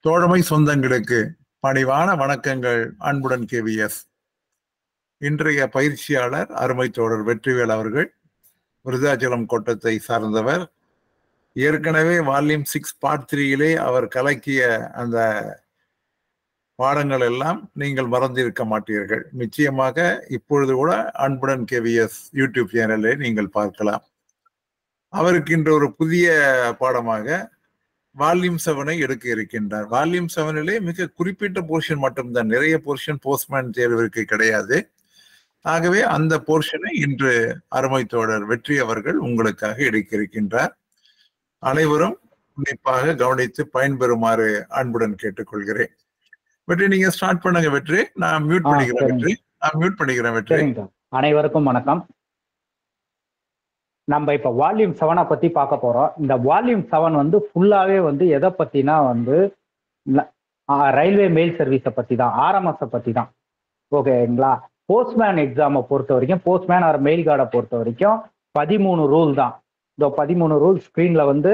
தோழமை சொந்தங்களுக்கு பணிவான வணக்கங்கள். அன்புடன் KVS. இன்றைய பயிற்சியாளர் அருமை தோழர் வெற்றிவேல் அவர்கள் விருதாச்சலம் கோட்டத்தை சார்ந்தவர். ஏற்கனவே வால்யூம் 6 பார்ட் 3 அவர் கலக்கிய அந்த பாடங்கள் எல்லாம் நீங்கள் மறந்திருக்க மாட்டீர்கள். நிச்சயமாக இப்பொழுது கூட அன்புடன் KVS யூடியூப் சேனலை நீங்கள் பார்க்கலாம். அவருக்கு இன்று ஒரு புதிய பாடமாக வால்யூம் 7 எடுக்க இருக்கின்றார். வால்யூம் 7 மிக குறிப்பிட்ட போர்ஷன் மட்டும்தான், நிறைய போர்ஷன் போஸ்ட்மேன் தேர்விற்கு கிடையாது. ஆகவே அந்த போர்ஷனை இன்று அருமை தோழர் வெற்றி அவர்கள் உங்களுக்காக எடுக்க இருக்கின்றார். அனைவரும் உன்னிப்பாக கவனித்து பயன்பெறுமாறு அன்புடன் கேட்டுக்கொள்கிறேன். வெற்றி, நீங்க ஸ்டார்ட் பண்ணுங்க வெற்றி. நான் மியூட் பண்ணிக்கிறேன் வெற்றி. அனைவருக்கும் வணக்கம். நம்ம இப்ப வால்யூம் 7 பத்தி பார்க்க போறோம். இந்த வால்யூம் 7 வந்து ஃபுல்லாவே வந்து எதை பத்தினா வந்து ரயில்வே மெயில் சர்வீஸை பத்தி தான், RMS பத்தி தான். ஓகேங்களா? போஸ்ட்மேன் எக்ஸாமை பொறுத்த வரைக்கும், போஸ்ட்மேன் ஆர் மெயில் கார்டை பொறுத்த வரைக்கும் 13 ரூல் தான். இந்த 13 ரூல் ஸ்கிரீன்ல வந்து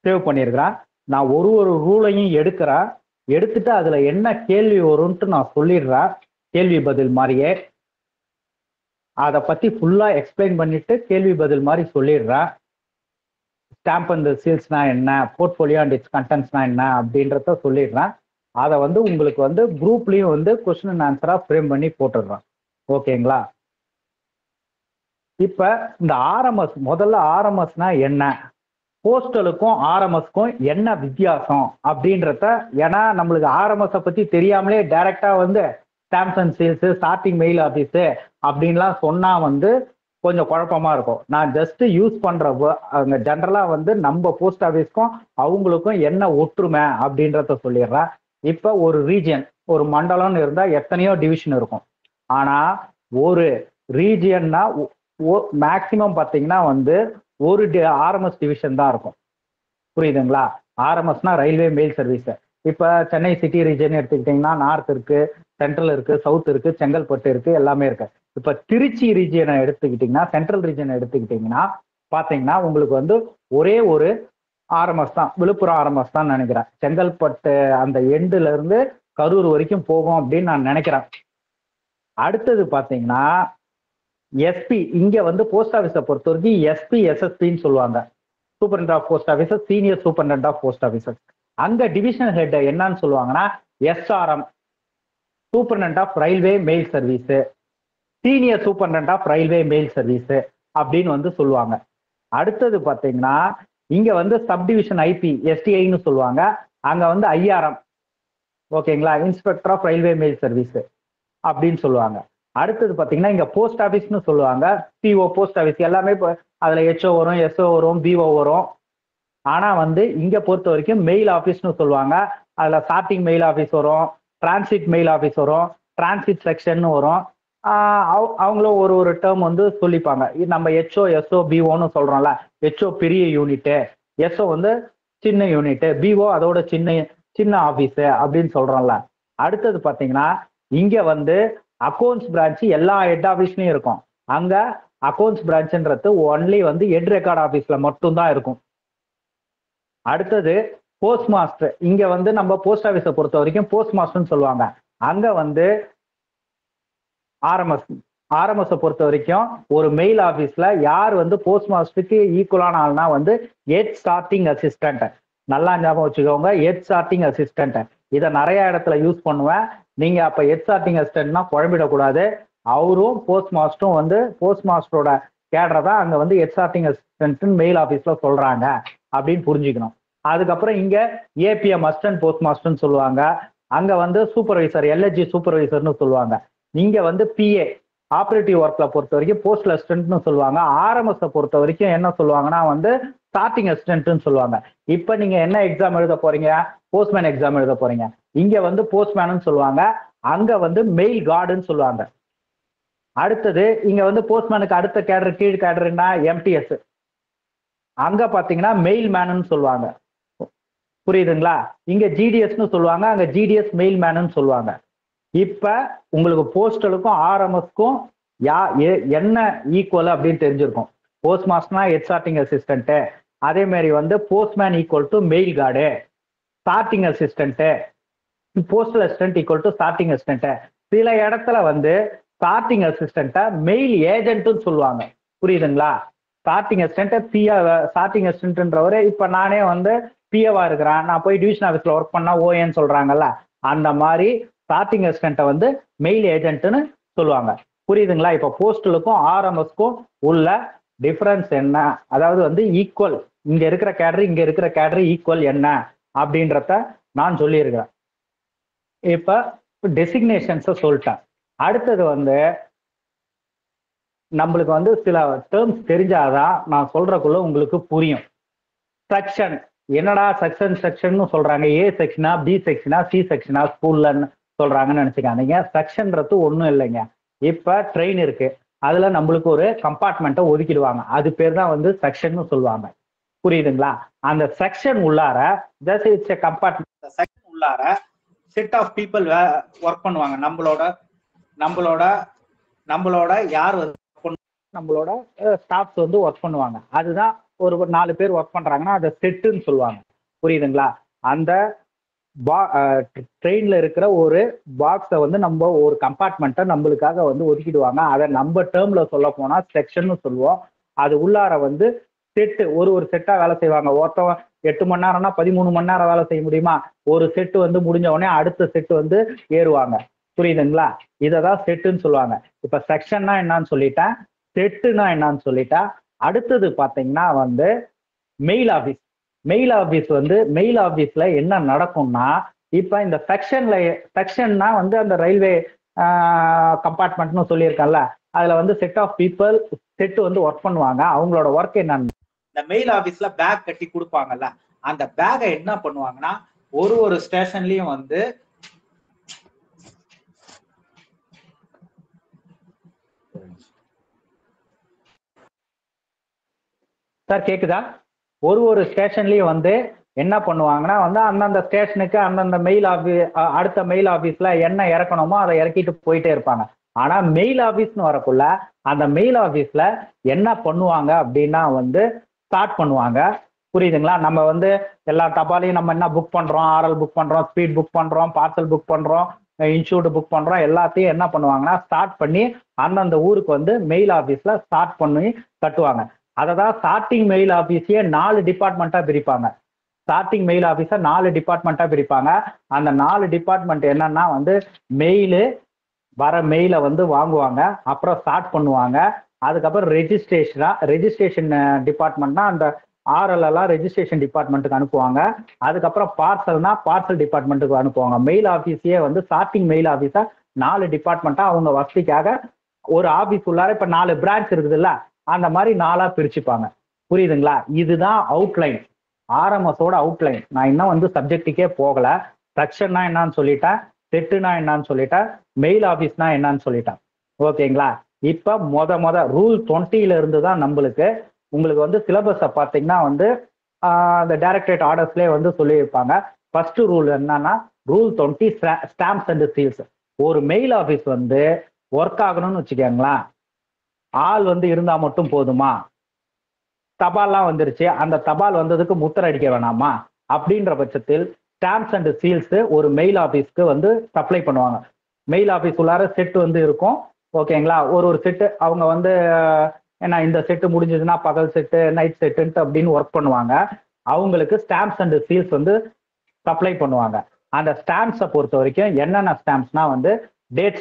சேவ் பண்ணியிருக்கிறேன். நான் ஒரு ரூலையும் எடுத்துட்டு அதுல என்ன கேள்வி வரும்ட்டு நான் சொல்லிடுறேன், கேள்வி பதில் மாதிரியே. அதை பத்தி ஃபுல்லா எக்ஸ்பிளைன் பண்ணிட்டு கேள்வி பதில் மாதிரி சொல்லிடுறேன். ஸ்டாம்ப் அண்ட் சீல்ஸ்னா என்ன, போர்ட்ஃபோலியோ அண்ட் இட்ஸ் கண்டென்ட்ஸ்னா என்ன அப்படின்றத சொல்லிடுறேன். அதை வந்து உங்களுக்கு வந்து குரூப்லயும் வந்து கொஸ்டின் அண்ட் ஆன்சரா ஃப்ரேம் பண்ணி போட்டுடுறேன். ஓகேங்களா? இப்ப இந்த முதல்ல ஆர்எம்எஸ்னா என்ன, போஸ்டலுக்கும் RMSக்கும் என்ன வித்தியாசம் அப்படின்றத, ஏன்னா நம்மளுக்கு RMS பத்தி தெரியாமலே டைரக்டா வந்து stamps and seals, sorting mail office அப்படின்லாம் சொன்னா வந்து கொஞ்சம் குழப்பமா இருக்கும். நான் ஜஸ்ட் யூஸ் பண்ற அங்க ஜென்ரலா வந்து நம்ம போஸ்ட் ஆஃபீஸ்க்கும் அவங்களுக்கும் என்ன ஒற்றுமை அப்படின்றத சொல்லிடுறேன். இப்ப ஒரு ரீஜியன், ஒரு மண்டலம்னு இருந்தா எத்தனையோ டிவிஷன் இருக்கும். ஆனா ஒரு ரீஜியன்னா மேக்சிமம் பார்த்தீங்கன்னா வந்து ஒரு RMS டிவிஷன் தான் இருக்கும். புரியுதுங்களா? RMSனா ரயில்வே மெயில் சர்வீஸ். இப்ப சென்னை சிட்டி ரீஜன் எடுத்துக்கிட்டீங்கன்னா நார்த் இருக்கு, சென்ட்ரல் இருக்கு, சவுத் இருக்கு, செங்கல்பட்டு இருக்கு, எல்லாமே இருக்கு. இப்ப திருச்சி ரீஜியனை எடுத்துக்கிட்டீங்கன்னா, சென்ட்ரல் ரீஜனை எடுத்துக்கிட்டீங்கன்னா பாத்தீங்கன்னா உங்களுக்கு வந்து ஒரே ஒரு RMS தான், விழுப்புரம் RMS தான் நினைக்கிறேன். செங்கல்பட்டு அந்த எண்டுல இருந்து கரூர் வரைக்கும் போகும் அப்படின்னு நான் நினைக்கிறேன். அடுத்தது பாத்தீங்கன்னா SP, இங்க வந்து போஸ்ட் ஆஃபீஸை பொறுத்த வரைக்கும் SP SSPன்னு சொல்லுவாங்க, superintendent of post officer, senior superintendent of post officer. அங்க டிவிஷன் ஹெட் என்னன்னு சொல்லுவாங்கன்னா SRM, superintendent of railway mail service, senior superintendent of railway mail service அப்படின்னு வந்து சொல்லுவாங்க. அடுத்தது பாத்தீங்கன்னா இங்க வந்து சப்டிவிஷன் IP STIன்னு சொல்லுவாங்க, அங்க வந்து IRM, ஓகேங்களா, inspector of railway mail service அப்படின்னு சொல்லுவாங்க. அடுத்தது பாத்தீங்கன்னா இங்க போஸ்ட் ஆஃபீஸ்னு சொல்லுவாங்க, PO போஸ்ட் ஆஃபீஸ், எல்லாமே அதுல HO வரும், SO வரும், BO வரும். ஆனா வந்து இங்க பொறுத்த வரைக்கும் மெயில் ஆஃபீஸ்னு சொல்லுவாங்க, அதுல சார்ட்டிங் மெயில் ஆஃபீஸ் வரும், டிரான்சிட் மெயில் ஆஃபீஸ் வரும், டிரான்சிட் செக்ஷன் வரும். அவங்களும் ஒரு டேர்ம் வந்து சொல்லிப்பாங்க. நம்ம HO SO BOன்னு சொல்றோம்ல, HO பெரிய யூனிட்டு, SO வந்து சின்ன யூனிட்டு, BO அதோட சின்ன ஆஃபீஸ் அப்படின்னு சொல்றோம்ல. அடுத்தது பாத்தீங்கன்னா இங்க வந்து அக்கௌண்ட்ஸ் பிரான்ச் எல்லா ஹெட் ஆஃபீஸ்லயும் இருக்கும். அங்க அக்கௌண்ட்ஸ் பிரான்ச்ன்றது ஒன்லி வந்து ஹெட் ரெக்கார்ட் ஆஃபீஸ்ல மட்டும்தான் இருக்கும். அடுத்தது போஸ்ட் மாஸ்டர், இங்க வந்து நம்ம போஸ்ட் ஆஃபீஸை பொறுத்த வரைக்கும் போஸ்ட் மாஸ்டர்னு சொல்லுவாங்க. அங்க வந்து RMS பொறுத்த வரைக்கும் ஒரு மெயில் ஆஃபீஸ்ல யார் வந்து போஸ்ட் மாஸ்டருக்கு ஈக்குவலான ஆள்னா வந்து ஹெட் சார்ட்டிங் அசிஸ்டன்ட். நல்லா ஞாபகம் வச்சுக்கோங்க, ஹெட் சார்ட்டிங் அசிஸ்டன்ட். இதை நிறைய இடத்துல யூஸ் பண்ணுவேன். நீங்க அப்ப ஹெட் சார்ட்டிங் அசிஸ்டன்ட்னா குழம்பிடக்கூடாது. அவரும் போஸ்ட் மாஸ்டரும் வந்து போஸ்ட் மாஸ்டரோட கேடரை தான் அங்க வந்து ஹெட் சார்ட்டிங் அசிஸ்டன்ட் மெயில் ஆஃபீஸ்ல சொல்றாங்க அப்படின்னு புரிஞ்சுக்கணும். அதுக்கப்புறம் இங்க APM அசிஸ்டன்ட் போஸ்ட் மாஸ்டர்னு சொல்லுவாங்க. அங்க வந்து சூப்பர்வைசர் LHG சூப்பர்வைசர்னு சொல்லுவாங்க. நீங்க வந்து PA ஆப்ரேட்டிவ் ஒர்க்ல பொறுத்த வரைக்கும் போஸ்டல் அசிஸ்டன்ட்னு சொல்லுவாங்க. RMS பொறுத்த வரைக்கும் என்ன சொல்லுவாங்கன்னா வந்து சார்ட்டிங் அசிஸ்டன்ட்னு சொல்லுவாங்க. இப்ப நீங்க என்ன எக்ஸாம் எழுத போறீங்க? போஸ்ட்மேன் எக்ஸாம் எழுத போறீங்க. இங்க வந்து போஸ்ட்மேன் சொல்லுவாங்க, அங்க வந்து மெயில் கார்டுன்னு சொல்லுவாங்க. அடுத்தது இங்க வந்து போஸ்ட்மேனுக்கு அடுத்த கேடர், கீழ் கேடர்னா MTS. அங்க பாத்தீங்கன்னா மெயில் மேனு சொல்லுவாங்க. புரியுதுங்களா? இங்க GDSன்னு சொல்லுவாங்க, அங்க GDS மெயில் மேனு சொல்லுவாங்க. இப்ப உங்களுக்கு போஸ்டலுக்கும் RMSக்கும் என்ன ஈக்குவல் அப்படின்னு தெரிஞ்சிருக்கும். போஸ்ட் மாஸ்டர்னா ஹெட் சார்ட்டிங் அசிஸ்டன்ட், அதே மாதிரி வந்து postman equal to mail card. Starting assistant, postal assistant equal to starting assistant. சில இடத்துல வந்து ஸ்டார்டிங் அசிஸ்டன்ட்டை மெயில் ஏஜென்ட்னு சொல்லுவாங்க. புரியுதுங்களா? ஸ்டார்டிங் அசிஸ்டன்ட் ஸ்டார்டிங் அசிஸ்டன்ட்ன்றவரு இப்ப நானே வந்து பிஏவா இருக்கிறேன், நான் போய் டிவிஷன் ஆஃபீஸ்ல ஒர்க் பண்ணா ஓஏன்னு சொல்றாங்கல்ல, அந்த மாதிரி ஸ்டார்டிங் அசிஸ்டன்ட்டை வந்து மெயில் ஏஜென்ட்னு சொல்லுவாங்க. புரியுதுங்களா? இப்ப போஸ்டலுக்கும் ஆர்எம்எஸ்க்கும் உள்ள டிஃபரன்ஸ் என்ன, அதாவது வந்து ஈக்குவல், இங்க இருக்கிற கேடரி இங்க இருக்கிற கேடரி ஈக்குவல் என்ன அப்படின்றத நான் சொல்லியிருக்கிறேன். இப்ப டெசிக்னேஷன்ஸை சொல்லிட்டேன். அடுத்தது வந்து நம்மளுக்கு வந்து சில டேர்ம்ஸ் தெரிஞ்சாதான் நான் சொல்றக்குள்ள உங்களுக்கு புரியும். செக்ஷன், என்னடா செக்ஷன் சொல்றாங்க, ஏ செக்ஷனா பி செக்ஷனா சி செக்ஷனா ஸ்கூல்லன்னு சொல்றாங்கன்னு நினைச்சுக்காதீங்க. செக்ஷன்றது ஒன்றும் இல்லைங்க. இப்ப ட்ரெயின் இருக்கு, அதுல நம்மளுக்கு ஒரு கம்பார்ட்மெண்ட்டை ஒதுக்கிடுவாங்க, அது பேர் தான் வந்து செக்ஷன் சொல்லுவாங்க. புரியுதுங்களா? அந்த செக்ஷன் உள்ளார just it's a compartment. Section உள்ளார செட் ஆஃப் பீப்புள் ஒர்க் பண்ணுவாங்க. நம்மளோட யார் வந்து நம்மளோட ஸ்டாஃப்ஸ் வந்து ஒர்க் பண்ணுவாங்க. அதுதான் ஒரு 4 பேர் ஒர்க் பண்றாங்கன்னா அதை செட்டுன்னு சொல்லுவாங்க. புரியுதுங்களா? அந்த ட்ரெயின்ல இருக்கிற ஒரு பாக்ஸை வந்து நம்ம ஒரு கம்பார்ட்மெண்ட்டை நம்மளுக்காக வந்து ஒதுக்கிடுவாங்க. அதை நம்ம டேர்ம்ல சொல்ல போனா செக்ஷன் சொல்லுவோம். அது உள்ளார வந்து செட்டு, ஒரு செட்டா வேலை செய்வாங்க. ஒருத்தவன் 8 மணி நேரம்னா 13 மணி நேரம் வேலை செய்ய முடியுமா? ஒரு செட்டு வந்து முடிஞ்ச உடனே அடுத்த செட்டு வந்து ஏறுவாங்க. புரியுதுங்களா? இததான் செட்டுன்னு சொல்லுவாங்க. இப்ப செக்ஷன்னா என்னன்னு சொல்லிட்டேன், செட்டுனா என்னன்னு சொல்லிட்டேன். அடுத்தது பாத்தீங்கன்னா வந்து மெயில் ஆபீஸ். மெயில் ஆபீஸ்ல என்ன நடக்கும்னா, இப்ப இந்த செக்ஷன்னா வந்து அந்த ரயில்வே கம்பார்ட்மெண்ட்னு சொல்லியிருக்கேன்ல, அதுல வந்து செட் ஆஃப் பீப்புள் செட் வந்து ஒர்க் பண்ணுவாங்க. அவங்களோட ஒர்க் என்னன்னு, இந்த மெயில் ஆபீஸ்ல பேக் கட்டி கொடுப்பாங்கல்ல, அந்த பேக்கை என்ன பண்ணுவாங்கன்னா ஒரு ஸ்டேஷன்லயும் வந்து சார் கேக்குதா? ஒரு ஸ்டேஷன்லயும் வந்து என்ன பண்ணுவாங்கன்னா வந்து அந்தந்த ஸ்டேஷனுக்கு அந்தந்த மெயில் ஆபீஸ், அடுத்த மெயில் ஆபீஸ்ல என்ன இறக்கணுமோ அதை இறக்கிட்டு போயிட்டே இருப்பாங்க. ஆனா மெயில் ஆபீஸ்னு வரக்குள்ள அந்த மெயில் ஆபீஸ்ல என்ன பண்ணுவாங்க அப்படின்னா வந்து ஸ்டார்ட் பண்ணுவாங்க. புரியுதுங்களா? நம்ம வந்து எல்லா தபாலையும் நம்ம என்ன புக் பண்றோம், ஆர்எல் புக் பண்றோம், ஸ்பீட் புக் பண்றோம், பார்சல் புக் பண்றோம், இன்சூர்டு புக் பண்றோம், எல்லாத்தையும் என்ன பண்ணுவாங்கன்னா ஸ்டார்ட் பண்ணி அந்தந்த ஊருக்கு வந்து மெயில் ஆபீஸ்ல ஸ்டார்ட் பண்ணி கட்டுவாங்க. அததான் ஸ்டார்டிங் மெயில் ஆபீஸையே 4 டிபார்ட்மெண்ட்டா பிரிப்பாங்க. ஸ்டார்டிங் மெயில் ஆபீஸை 4 டிபார்ட்மெண்ட்டா பிரிப்பாங்க. அந்த 4 டிபார்ட்மெண்ட் என்னன்னா வந்து வர மெயிலை வந்து வாங்குவாங்க, அப்புறம் ஸ்டார்ட் பண்ணுவாங்க. அதுக்கப்புறம் ரெஜிஸ்ட்ரேஷன் டிபார்ட்மெண்ட்னா அந்த ஆர்எல் எல்லாம் ரெஜிஸ்ட்ரேஷன் டிபார்ட்மெண்ட்டுக்கு அனுப்புவாங்க. அதுக்கப்புறம் பார்சல்னா பார்சல் டிபார்ட்மெண்ட்டுக்கு அனுப்புவாங்க. மெயில் ஆபீஸையே வந்து ஸ்டார்டிங் மெயில் ஆபீஸா 4 டிபார்ட்மெண்ட்டா அவங்க வசதிக்காக ஒரு ஆபீஸ் உள்ளார இப்ப 4 பிரான்ச் இருக்குதுல்ல, அந்த மாதிரி 4ஆ பிரிச்சுப்பாங்க. புரியுதுங்களா? இதுதான் அவுட்லைன், ஆர்எம்எஸோட அவுட்லைன். நான் இன்னும் வந்து சப்ஜெக்டுக்கே போகல. செக்ஷன்னா என்னன்னு சொல்லிட்டேன், செட்டுனா என்னன்னு சொல்லிட்டேன், மெயில் ஆபீஸ்னா என்னன்னு சொல்லிட்டேன். ஓகேங்களா? இப்ப மொத ரூல் 20ல இருந்து தான் உங்களுக்கு வந்து சிலபஸை பார்த்தீங்கன்னா வந்து அந்த டைரக்டரேட் ஆர்டர்ஸ்லேயே வந்து சொல்லியிருப்பாங்க. ஃபர்ஸ்ட் ரூல் என்னன்னா ரூல் 20 ஸ்டாம்ப்ஸ் அண்ட் சீல்ஸ். ஒரு மெயில் ஆபீஸ் வந்து ஒர்க் ஆகணும்னு வச்சுக்கோங்களேன், ஆள் வந்து இருந்தா மட்டும் போதுமா? தபால்லாம் வந்துருச்சு, அந்த தபால் வந்ததுக்கு முத்திரை அடிக்க வேணாமா? அப்படின்ற பட்சத்தில் ஸ்டாம்ப்ஸ் அண்ட் சீல்ஸ் ஒரு மெயில் ஆபீஸ்க்கு வந்து சப்ளை பண்ணுவாங்க. மெயில் ஆபீஸ் உள்ளார செட் வந்து இருக்கும். ஓகேங்களா? ஒரு செட்டு அவங்க வந்து ஏன்னா இந்த செட்டு முடிஞ்சதுன்னா பகல் செட்டு, நைட் செட்டுன்ட்டு அப்படின்னு ஒர்க் பண்ணுவாங்க. அவங்களுக்கு ஸ்டாம்ப்ஸ் அண்ட் சீல்ஸ் வந்து சப்ளை பண்ணுவாங்க. அந்த ஸ்டாம்ப்ஸை பொறுத்த வரைக்கும் என்னென்ன ஸ்டாம்ப்ஸ்னா வந்து டேட்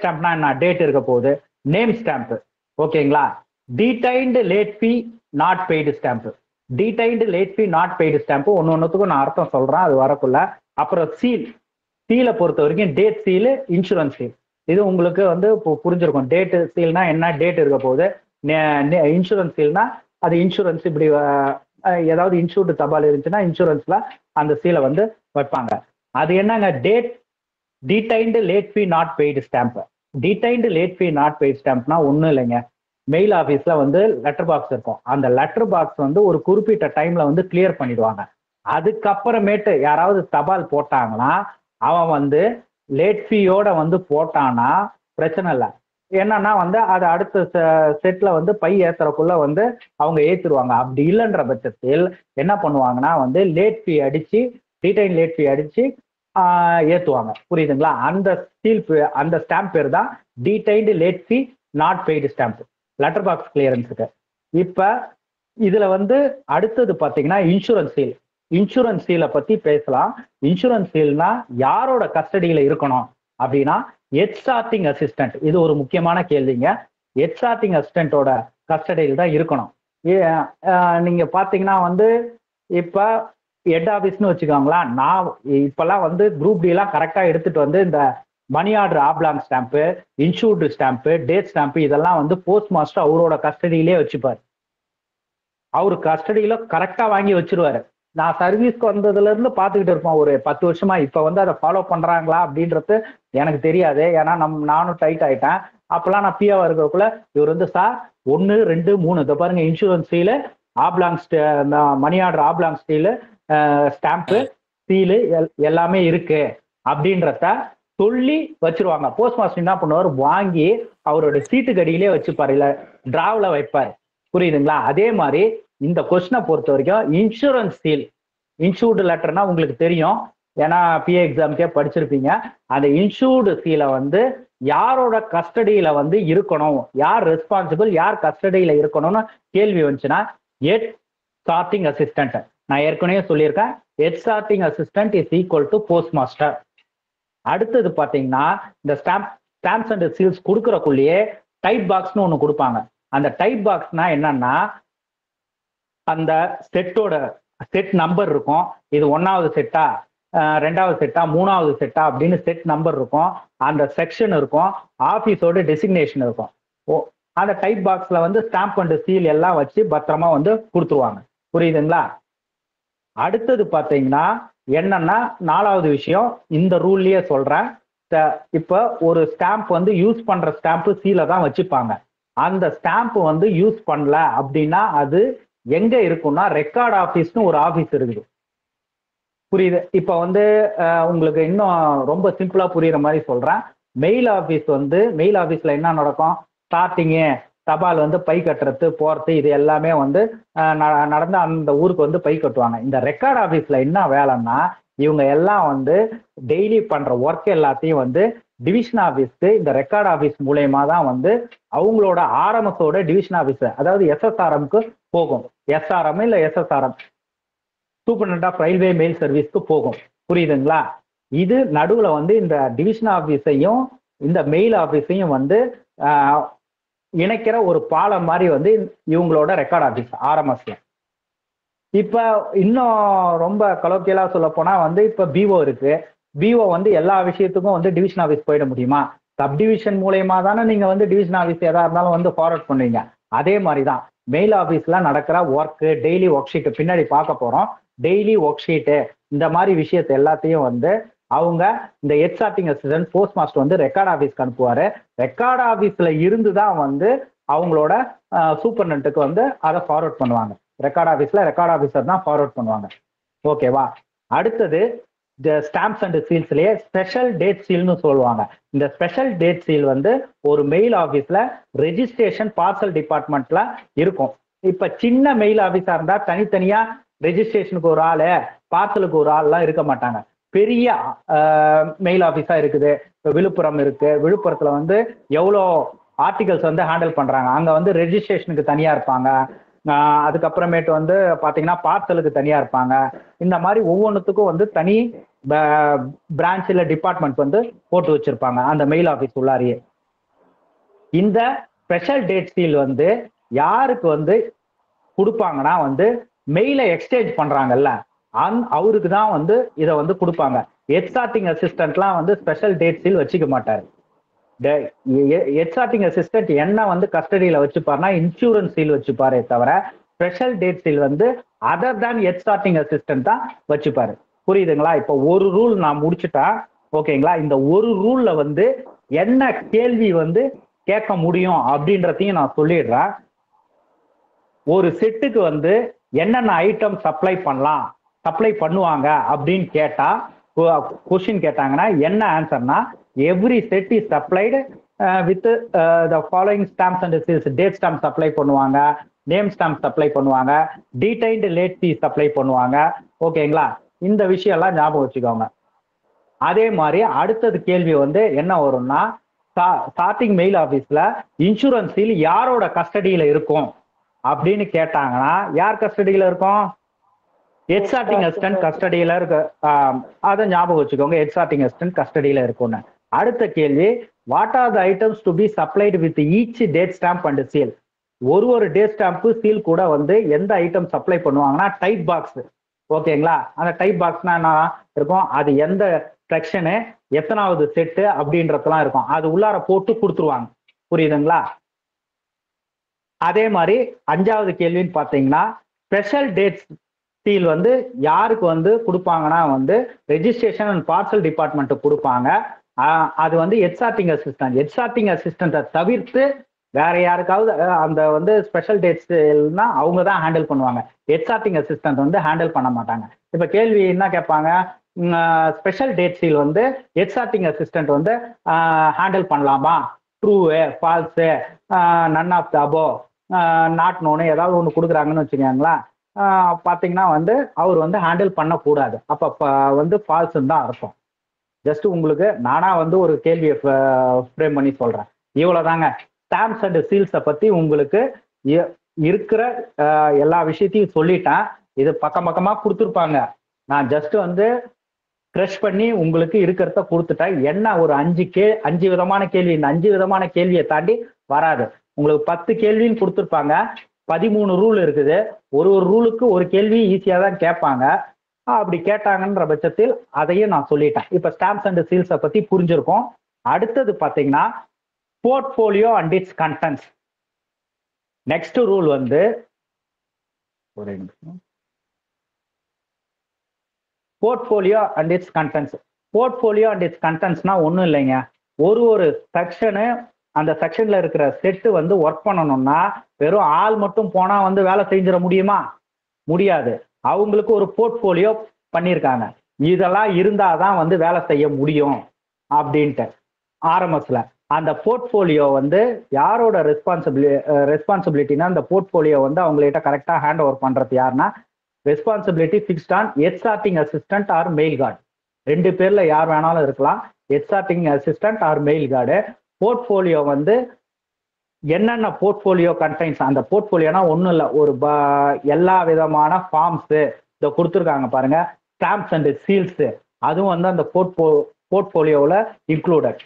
ஸ்டாம்ப்னா என்ன, டேட் இருக்க போகுது. நேம் ஸ்டாம்ப், ஓகேங்களா? Detained late fee not paid stamp. Detained late fee not paid stamp ஒன்னொன்னுத்துக்கும் நான் அர்த்தம் சொல்றேன் அது வரக்குள்ள. அப்புறம் சீலை பொறுத்த வரைக்கும் டேட் சீல், இன்சூரன்ஸ் சீல். இது உங்களுக்கு வந்து புரிஞ்சிருக்கும். டேட் சீல்னா என்ன, டேட் இருக்க போகுது. இன்சூரன்ஸ் சீல்னா அது இன்சூரன்ஸ், இப்படி ஏதாவது இன்சூர்டு தபால் இருந்துச்சுன்னா இன்சூரன்ஸ்ல அந்த சீலை வந்து வைப்பாங்க. அது என்னங்க, detained late fee not paid stamp. Detained late fee not paid ஸ்டாம்ப்னா ஒன்றும் இல்லைங்க, மெயில் ஆஃபீஸில் வந்து லெட்டர் பாக்ஸ் இருக்கும். அந்த லெட்டர் பாக்ஸ் வந்து ஒரு குறிப்பிட்ட டைமில் வந்து கிளியர் பண்ணிடுவாங்க. அதுக்கப்புறமேட்டு யாராவது தபால் போட்டாங்கன்னா அவன் வந்து லேட் ஃபீயோட வந்து போட்டானா பிரச்சனை இல்லை. என்னன்னா வந்து அது அடுத்த செட்டில் வந்து பை ஏற்றுறக்குள்ள வந்து அவங்க ஏற்றுருவாங்க. அப்படி இல்லைன்ற பட்சத்தில் என்ன பண்ணுவாங்கன்னா வந்து லேட் ஃபீ அடித்து டீடைன் லேட் ஃபீ அடிச்சு ஏத்துவாங்க. புரியுதுங்களா? அந்த அந்த ஸ்டாம்ப் பேர் தான் detained late fee not paid stamp, letter box கிளியரன்ஸுக்கு. இப்ப இதுல வந்து அடுத்தது பாத்தீங்கன்னா இன்சூரன்ஸ் சீல். இன்சூரன்ஸ் சீலை பத்தி பேசலாம். இன்சூரன்ஸ் சீல்னா யாரோட கஸ்டடியில இருக்கணும் அப்படின்னா ஹெட் சார்ட்டிங் அசிஸ்டன்ட். இது ஒரு முக்கியமான கேள்விங்க. ஹெட் சார்ட்டிங் அசிஸ்டன்டோட கஸ்டடியில் தான் இருக்கணும். நீங்க பாத்தீங்கன்னா வந்து இப்ப ஹெட் ஆபீஸ்னு வச்சுக்கோங்களேன். நான் இப்பெல்லாம் வந்து குரூப் டி எல்லாம் கரெக்டா எடுத்துட்டு வந்து இந்த money order oblong stamp, insured stamp, date stamp இதெல்லாம் வந்து போஸ்ட் மாஸ்டர் அவரோட கஸ்டடியிலே வச்சுப்பார். அவரு கஸ்டடியில கரெக்டா வாங்கி வச்சிருவாரு. நான் சர்வீஸ்க்கு வந்ததுல இருந்து பாத்துக்கிட்டு இருப்போம் ஒரு 10 வருஷமா. இப்ப வந்து அதை ஃபாலோ பண்றாங்களா அப்படின்றது எனக்கு தெரியாது. ஏன்னா நானும் டைட் ஆயிட்டேன். அப்பெல்லாம் நான் பிஆ இருக்கிறக்குள்ள இவர் வந்து சார் 1, 2, 3 இதை பாருங்க insurance seal, oblong money order oblong steel, stamp, seal எல்லாமே இருக்கு அப்படின்றத சொல்லி வச்சிருவாங்க. போஸ்ட் மாஸ்டர் என்ன பண்ணுவார், வாங்கி அவரோட சீட்டு கடியிலே வச்சுப்பாரு, இல்ல டிராவ்ல வைப்பாரு. புரியுதுங்களா? அதே மாதிரி இந்த கொஸ்டினை பொறுத்த வரைக்கும் இன்சூரன்ஸ் சீல், இன்சூர்டு லெட்டர்னா உங்களுக்கு தெரியும், ஏன்னா பிஏ எக்ஸாமுக்கே படிச்சிருப்பீங்க. அந்த இன்சூர்டு சீலை வந்து யாரோட கஸ்டடியில வந்து இருக்கணும், யார் ரெஸ்பான்சிபிள், யார் கஸ்டடியில இருக்கணும்னு கேள்வி வந்துச்சுன்னா ஹெட் சார்ட்டிங் அசிஸ்டன்ட். நான் ஏற்கனவே சொல்லியிருக்கேன், head sorting assistant is equal to post master. அடுத்தது பாத்தீங்கன்னா இந்த ஸ்டாம்ப்ஸ் அண்ட் சீல்ஸ் கொடுக்கறக்குள்ளேயே டைப் பாக்ஸ்னு ஒன்று கொடுப்பாங்க. அந்த டைப் பாக்ஸ்னா என்னன்னா அந்த செட்டோட செட் நம்பர் இருக்கும். இது 1வது செட்டா, 2வது செட்டா, 3வது செட்டா அப்படின்னு செட் நம்பர் இருக்கும். அந்த செக்ஷன் இருக்கும், ஆபீஸோட டெசிக்னேஷன் இருக்கும். அந்த டைப் பாக்ஸ்ல வந்து ஸ்டாம்ப் அண்ட் சீல் எல்லாம் வச்சு பத்திரமா வந்து கொடுத்துருவாங்க. புரியுதுங்களா? அடுத்தது பாத்தீங்கன்னா என்னன்னா 4வது விஷயம், இந்த ரூல்லயே சொல்றேன். இப்ப ஒரு ஸ்டாம்ப் வந்து யூஸ் பண்ற ஸ்டாம்ப் சீல தான் வச்சுப்பாங்க. அந்த ஸ்டாம்ப் வந்து யூஸ் பண்ணல அப்படின்னா அது எங்க இருக்கும்னா ரெக்கார்ட் ஆபீஸ்னு ஒரு ஆபீஸ் இருக்குது. புரியுது? இப்ப வந்து உங்களுக்கு இன்னும் ரொம்ப சிம்பிளா புரியுற மாதிரி சொல்றேன். மெயில் ஆபீஸ் வந்து மெயில் ஆபீஸ்ல என்ன நடக்கும், ஸ்டார்டிங்கு தபால் வந்து பை கட்டுறது போறது இது எல்லாமே வந்து நடந்து அந்த ஊருக்கு வந்து பை கட்டுவாங்க. இந்த ரெக்கார்ட் ஆபீஸ்ல என்ன வேலைன்னா இவங்க எல்லாம் வந்து டெய்லி பண்ற ஒர்க் எல்லாத்தையும் வந்து டிவிஷன் ஆபீஸ்க்கு இந்த ரெக்கார்ட் ஆபீஸ் மூலயமா தான் வந்து அவங்களோட ஆர்எம்எஸோட டிவிஷன் ஆபீஸ், அதாவது எஸ்எஸ்ஆர்எம்க்கு போகும். எஸ்ஆர்எம் இல்ல எஸ்எஸ்ஆர்எம், சூப்பர்டென்டென்ட் ஆஃப் ரயில்வே மெயில் சர்வீஸ்க்கு போகும். புரியுதுங்களா? இது நடுவுல வந்து இந்த டிவிஷன் ஆபீஸையும் இந்த மெயில் ஆபீஸையும் வந்து இணைக்கிற ஒரு பாலம் மாதிரி வந்து இவங்களோட ரெக்கார்ட் ஆபீஸ் ஆர்எம்எஸ்ல. இப்ப இன்னும் ரொம்ப கலோக்கியலா சொல்ல போனா வந்து இப்ப பிஓ இருக்கு. பிஓ வந்து எல்லா விஷயத்துக்கும் வந்து டிவிஷன் ஆபீஸ் போயிட முடியுமா? சப் டிவிஷன் மூலயமா தானே நீங்க வந்து டிவிஷன் ஆபீஸ் எதா இருந்தாலும் வந்து ஃபார்வர்ட் பண்ணுவீங்க. அதே மாதிரிதான் மெயில் ஆபீஸ்ல நடக்கிற ஒர்க்கு, டெய்லி ஒர்க் ஷீட் பின்னாடி பார்க்க போறோம். டெய்லி ஒர்க் ஷீட்டு இந்த மாதிரி விஷயத்தை எல்லாத்தையும் வந்து அவங்க இந்த head sorting assistant post master வந்து ரெக்கார்ட் ஆபீஸ்க்கு அனுப்புவாரு. ரெக்கார்ட் ஆபீஸ்ல இருந்து தான் வந்து அவங்களோட சூப்பர்டென்ட்டுக்கு வந்து அதை ஃபார்வர்ட் பண்ணுவாங்க. ரெக்கார்ட் ஆபீஸ்ல ரெக்கார்ட் ஆபீசர் தான் ஃபார்வர்ட் பண்ணுவாங்க. ஓகேவா? அடுத்தது இந்த ஸ்டாம்ப்ஸ் அண்ட் சீல்ஸ்லயே ஸ்பெஷல் டேட் சீல்னு சொல்லுவாங்க. இந்த ஸ்பெஷல் டேட் சீல் வந்து ஒரு மெயில் ஆபீஸ்ல ரெஜிஸ்ட்ரேஷன் பார்சல் டிபார்ட்மெண்ட்ல இருக்கும். இப்ப சின்ன மெயில் ஆபீஸா இருந்தா தனித்தனியா ரெஜிஸ்ட்ரேஷனுக்கு ஒரு ஆளு, பார்சலுக்கு ஒரு ஆள்லாம் இருக்க மாட்டாங்க. பெரிய மெயில் ஆபீஸா இருக்குது. இப்போ விழுப்புரம் இருக்கு. விழுப்புரத்துல வந்து எவ்வளோ ஆர்டிகல்ஸ் வந்து ஹேண்டில் பண்றாங்க. அங்க வந்து ரெஜிஸ்ட்ரேஷனுக்கு தனியா இருப்பாங்க. அதுக்கப்புறமேட்டு வந்து பாத்தீங்கன்னா பார்சலுக்கு தனியா இருப்பாங்க. இந்த மாதிரி ஒவ்வொன்றுத்துக்கும் வந்து தனி பிரான்ச் இல்ல டிபார்ட்மெண்ட் வந்து போட்டு வச்சிருப்பாங்க அந்த மெயில் ஆபீஸ் உள்ளாரியே. இந்த ஸ்பெஷல் டேட் சீல் வந்து யாருக்கு வந்து கொடுப்பாங்கன்னா வந்து மெயிலை எக்ஸ்சேஞ்ச் பண்றாங்கல்ல அவருக்கு தான் வந்து இதை வந்து கொடுப்பாங்க. ஹெட் சார்ட்டிங் அசிஸ்டன்ட்லாம் வந்து ஸ்பெஷல் டேட் சீல் வச்சுக்க மாட்டாரு. ஹெட் சார்ட்டிங் அசிஸ்டன்ட் என்ன வந்து கஸ்டடியில வச்சுப்பாருன்னா இன்சூரன்ஸ் சீல் வச்சுப்பாரே தவிர ஸ்பெஷல் டேட் சீல் வந்து அதர் தான் ஹெட் சார்ட்டிங் அசிஸ்டன்ட் தான் வச்சுப்பாரு. புரியுதுங்களா? இப்போ ஒரு ரூல் நான் முடிச்சுட்டா ஓகேங்களா? இந்த ஒரு ரூல்ல வந்து என்ன கேள்வி வந்து கேட்க முடியும் அப்படின்றதையும் நான் சொல்லிடுறேன். ஒரு செட்டுக்கு வந்து என்னென்ன ஐட்டம் சப்ளை பண்ணுவாங்க அப்படின்னு கேட்டா கொஸ்டின் கேட்டாங்கன்னா என்ன ஆன்சர்னா every set is supplied with the following stamps and seals. Date stamp supply பண்ணுவாங்க, நேம் ஸ்டாம்ப் சப்ளை பண்ணுவாங்க, டீடைல்டு லேட் ஃபீ சப்ளை பண்ணுவாங்க. ஓகேங்களா? இந்த விஷயம் எல்லாம் ஞாபகம் வச்சுக்கோங்க. அதே மாதிரி அடுத்தது கேள்வி வந்து என்ன வரும்னா, ஸ்டார்டிங் மெயில் ஆபீஸ்ல இன்சூரன்ஸ் சீல் யாரோட கஸ்டடியில இருக்கும் அப்படின்னு கேட்டாங்கன்னா யார் கஸ்டடியில இருக்கும்? எக்ஸாட்டிங் அசிஸ்டன்ட் கஸ்டடியில இருக்கு. அதை ஞாபகம் வச்சுக்கோங்க, எக்ஸாட்டிங் அசிஸ்டன்ட் கஸ்டடியில இருக்கும்னு. அடுத்த கேள்வி, what are the items to be supplied with each date stamp and seal? ஒரு டேட் ஸ்டாம்ப் சீல் கூட வந்து எந்த ஐட்டம் சப்ளை பண்ணுவாங்கன்னா டைப் பாக்ஸ். ஓகேங்களா? அந்த டைப் பாக்ஸ்னா என்ன இருக்கும்? அது எந்த செக்ஷனு, எத்தனாவது செட்டு அப்படின்றதெல்லாம் இருக்கும். அது உள்ளார போட்டு கொடுத்துருவாங்க. புரியுதுங்களா? அதே மாதிரி 5வது கேள்வின்னு பார்த்தீங்கன்னா, ஸ்பெஷல் டேட்ஸ் சீல் வந்து யாருக்கு வந்து கொடுப்பாங்கன்னா வந்து ரெஜிஸ்ட்ரேஷன் அண்ட் பார்சல் டிபார்ட்மெண்ட்டுக்கு கொடுப்பாங்க. அது வந்து எக்ஸாட்டிங் அசிஸ்டன்ட். எக்ஸாட்டிங் அசிஸ்டண்ட்டை தவிர்த்து வேற யாருக்காவது அந்த வந்து ஸ்பெஷல் டேட்ஸ்னா அவங்க தான் ஹேண்டில் பண்ணுவாங்க. எக்ஸாட்டிங் அசிஸ்டன்ட் வந்து ஹேண்டில் பண்ண மாட்டாங்க. இப்போ கேள்வி என்ன கேட்பாங்க? ஸ்பெஷல் டேட் சீல் வந்து எக்ஸாட்டிங் அசிஸ்டன்ட் வந்து ஹேண்டில் பண்ணலாமா? True, false, none of the above, not known ஏதாவது ஒன்று கொடுக்குறாங்கன்னு வச்சுக்கோங்களா, பார்த்தீங்கன்னா வந்து அவர் வந்து ஹேண்டில் பண்ணக்கூடாது. அப்போ வந்து ஃபால்ஸ்ன்னு தான் அர்த்தம். ஜஸ்ட் உங்களுக்கு நானா வந்து ஒரு கேள்வியை ஃப்ரேம் பண்ணி சொல்கிறேன். இவ்வளோதாங்க. ஸ்டாம்ப்ஸ் அண்ட் சீல்ஸை பற்றி உங்களுக்கு இருக்கிற எல்லா விஷயத்தையும் சொல்லிட்டேன். இது பக்கம் பக்கமாக கொடுத்துருப்பாங்க. நான் ஜஸ்ட் வந்து க்ரஷ் பண்ணி உங்களுக்கு இருக்கிறத கொடுத்துட்டேன். என்ன ஒரு 5 விதமான கேள்வி. இந்த 5 விதமான கேள்வியை தாண்டி வராது. உங்களுக்கு 10 கேள்வின்னு கொடுத்துருப்பாங்க. 13 ரூல் இருக்குது. ஒரு ரூலுக்கு ஒரு கேள்வி ஈஸியாக தான் கேட்பாங்க. அப்படி கேட்டாங்கன்ற பட்சத்தில் அதையும் நான் சொல்லிட்டேன். இப்போ ஸ்டாம்ப்ஸ் அண்ட் சீல்ஸை பற்றி புரிஞ்சிருக்கோம். அடுத்தது பார்த்தீங்கன்னா portfolio and its contents. Next rule வந்து ஒரு நிமிஷம். Portfolio and its contents. Portfolio and its கண்டென்ட்ஸ்னா ஒன்றும் இல்லைங்க. ஒரு செக்ஷனு, அந்த செக்ஷன்ல இருக்கிற செட்டு வந்து ஒர்க் பண்ணணும்னா வெறும் ஆள் மட்டும் போனா வந்து வேலை செஞ்சிட முடியுமா? முடியாது. அவங்களுக்கு ஒரு போர்ட்ஃபோலியோ பண்ணியிருக்காங்க. இதெல்லாம் இருந்தாதான் வந்து வேலை செய்ய முடியும் அப்படின்ட்டு. ஆர்எம்எஸ்ல அந்த போர்ட்ஃபோலியோ வந்து யாரோட ரெஸ்பான்சிபிலிட்டினா, அந்த போர்ட்ஃபோலியோ வந்து அவங்கள்ட்ட கரெக்டா ஹேண்ட் ஓவர் பண்றது யாருன்னா, responsibility fixed on exacting assistant or mail guard. 2 பேர்ல யார் வேணாலும் இருக்கலாம். Exacting assistant or mail guard. Portfolio வந்து என்னென்ன போர்ட்ஃபோலியோ கண்டெய்ன்ஸ், அந்த போர்ட்ஃபோலியோனா ஒன்றும் இல்லை, ஒரு எல்லா விதமான ஃபார்ம்ஸு இதை கொடுத்துருக்காங்க பாருங்க, ஸ்டாம்ப்ஸ் அண்ட் சீல்ஸு, அதுவும் வந்து அந்த போர்ட்ஃபோலியோவில் இன்க்ளூடட்.